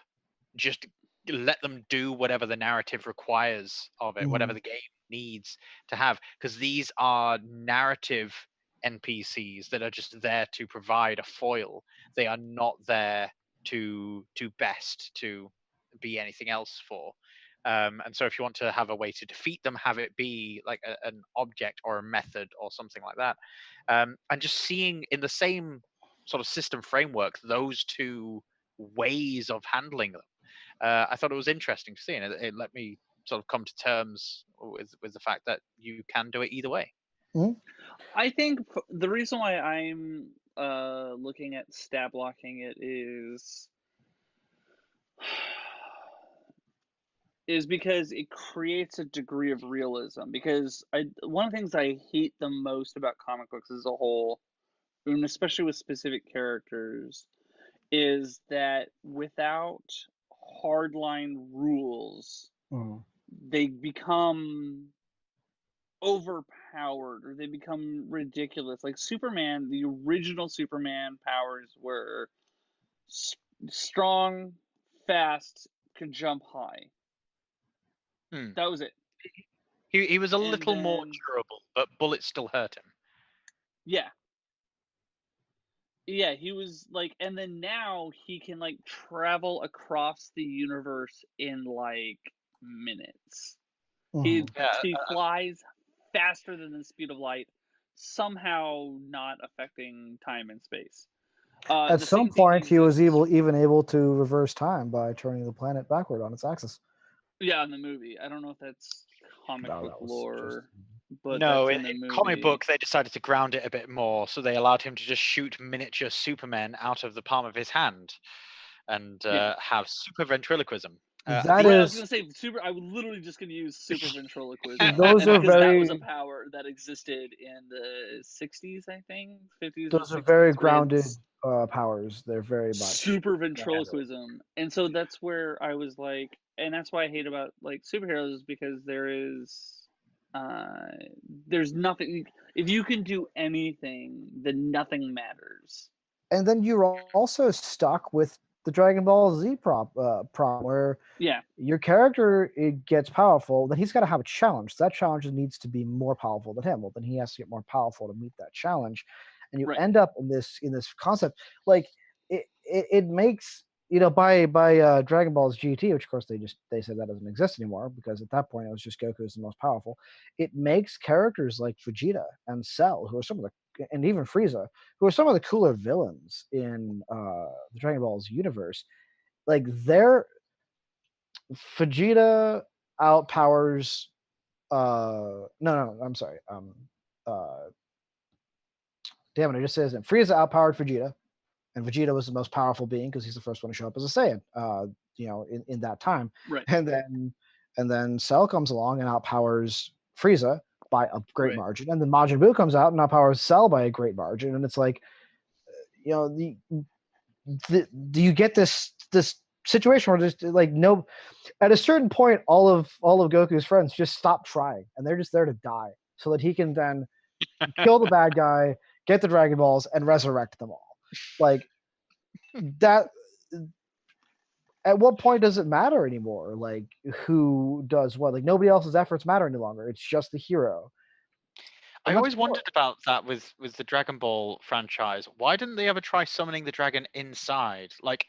Just let them do whatever the narrative requires of it, whatever Hmm. the game needs to have, because these are narrative NPCs that are just there to provide a foil. They are not there to best to be anything else for. And so if you want to have a way to defeat them, have it be like an object or a method or something like that. And just seeing in the same sort of system framework those two ways of handling them, I thought it was interesting to see, and it let me sort of come to terms with the fact that you can do it either way. Hmm. I think the reason why I'm looking at stat blocking it is because it creates a degree of realism. Because one of the things I hate the most about comic books as a whole, and especially with specific characters, is that without hardline rules, Hmm. they become overpowered or they become ridiculous. Like Superman, the original Superman powers were strong, fast, could jump high. Hmm. That was it. He was a And little more then, durable, but bullets still hurt him. yeah, yeah, he was like, and then now he can like travel across the universe in like minutes. Hmm. Yeah, He flies faster than the speed of light, somehow not affecting time and space. At The some same thing point, he was exists. even able to reverse time by turning the planet backward on its axis. Yeah, in the movie. I don't know if that's comic No, book that was just lore, but No, that's in in the comic movie. book they decided to ground it a bit more, so they allowed him to just shoot miniature Supermen out of the palm of his hand, and Yeah. have super ventriloquism. that Right, I was is gonna say super. I was literally just gonna use super ventriloquism, those and are because that was a very power that existed in the '60s, I think, '50s or those are very '60s, with grounded powers. They're very much super grounded. ventriloquism, and so that's where I was like, and that's why I hate about like superheroes is because uh, there's nothing. If you can do anything, then nothing matters. And then you're also stuck with the Dragon Ball Z problem where Yeah, your character it gets powerful, then he's got to have a challenge. That challenge needs to be more powerful than him. Well, then he has to get more powerful to meet that challenge, and you right, end up in this concept like it makes by Dragon Ball's GT, which of course they said that doesn't exist anymore because at that point it was just Goku is the most powerful. It makes characters like Vegeta and Cell, who are some of the and even Frieza, who are some of the cooler villains in the Dragon Ball's universe, like they're Vegeta outpowers no, I'm sorry. Uh damn it, I just says it. Frieza outpowered Vegeta, and Vegeta was the most powerful being because he's the first one to show up as a Saiyan, in that time. right, And then Cell comes along and outpowers Frieza by a great right. margin. And then Majin Buu comes out and outpowers Cell by a great margin. And it's like, do you get this situation where just like no at a certain point all of Goku's friends just stop trying and they're just there to die so that he can then kill the bad guy, get the Dragon Balls, and resurrect them all. Like that. At what point does it matter anymore? Like who does what? Like nobody else's efforts matter any longer. It's just the hero, I and that's always boring. wondered about that with the Dragon Ball franchise. Why didn't they ever try summoning the dragon inside? Like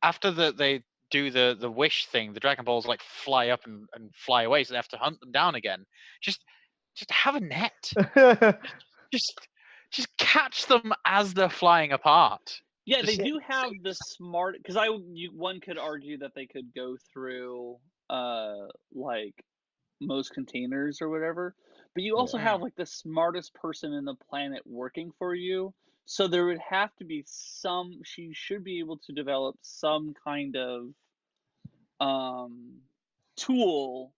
after they do the wish thing, the Dragon Balls like fly up and fly away, so they have to hunt them down again. Just just have a net. Just just catch them as they're flying apart. Yeah, they Just do save have the smart because one could argue that they could go through like most containers or whatever, but you also Yeah. have like the smartest person in the planet working for you. So there would have to be some she should be able to develop some kind of um tool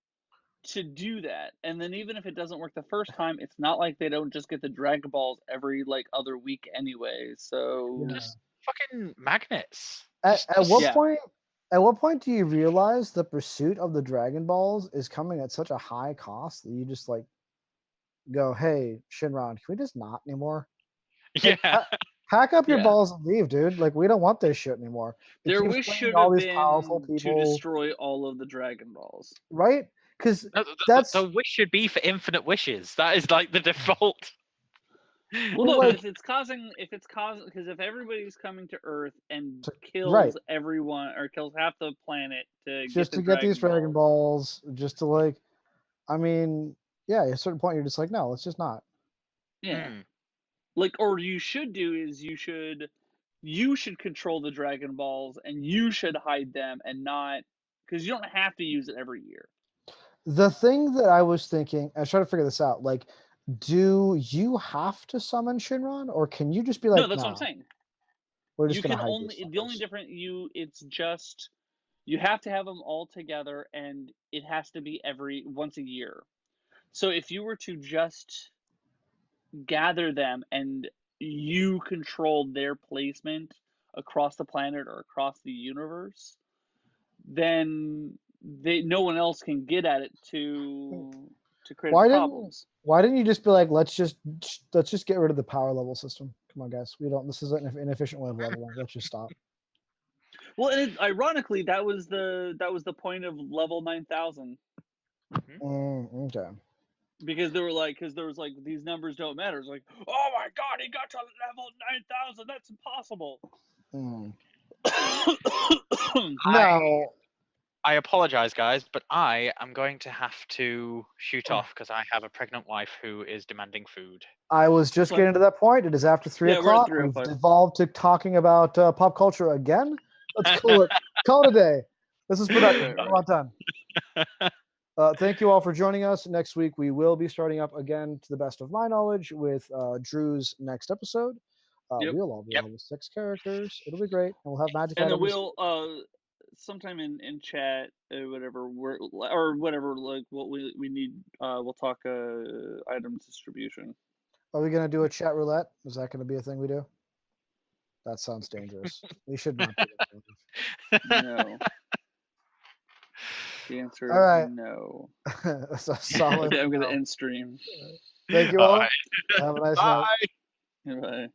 to do that. And then even if it doesn't work the first time, it's not like they don't just get the Dragon Balls every like other week anyway. So Yeah. just fucking magnets. At, Just at what yeah. point? At what point do you realize the pursuit of the Dragon Balls is coming at such a high cost that you just like go, "Hey, Shinron, can we just not anymore? Like, yeah. pack up your Yeah. balls and leave, dude. Like, we don't want this shit anymore. It Their keeps wish bringing should all have these powerful been to people, destroy all of the Dragon Balls. right? Because No, the that's wish should be for infinite wishes. That is like the default. Well, well, no, like, if it's causing, because if everybody's coming to Earth and right, kills everyone or kills half the planet to get just the to get these Dragon Dragon Balls, Balls, just to like, I mean, yeah, at a certain point, you're just like, no, let's just not. yeah, Hmm. like, or you should do is you should control the Dragon Balls and you should hide them and not because you don't have to use it every year. The thing that I was thinking, I was trying to figure this out. Like, do you have to summon Shinron, or can you just be No, like, that's what I'm nah, saying. we're just You gonna can hide these only the only fuckers? different you it's just you have to have them all together and it has to be every once a year. So if you were to just gather them and you control their placement across the planet or across the universe, then no one else can get at it to create the Why didn't problems. why didn't you just be like, let's just get rid of the power level system? Come on, guys, we don't. This is an inefficient way of leveling. Let's just stop. Well, and ironically, that was the point of level 9,000 Okay. because they were like because there was like these numbers don't matter. It's like, oh my god, he got to level 9,000. That's impossible. Mm. I Now, I apologize, guys, but I am going to have to shoot off because I have a pregnant wife who is demanding food. I was That's just fine. getting to that point. It is after three Yeah, we're at o'clock. We've 305. devolved to talking about pop culture again. Let's call it a day. This is productive. Right, Got a right. lot done. Thank you all for joining us. Next week we will be starting up again, to the best of my knowledge, with Drew's next episode. Yep. We'll all be Yep. level 6 characters. It'll be great. And we'll have magic And then items. we'll sometime in chat, whatever we're or whatever, like what we need, we'll talk item distribution. Are we going to do a chat roulette? Is that going to be a thing we do? That sounds dangerous. We should not do that. No. The answer All is right. no. That's a solid Okay, I'm gonna no. end stream. Thank you All all. right. Have a nice night. Bye. Bye.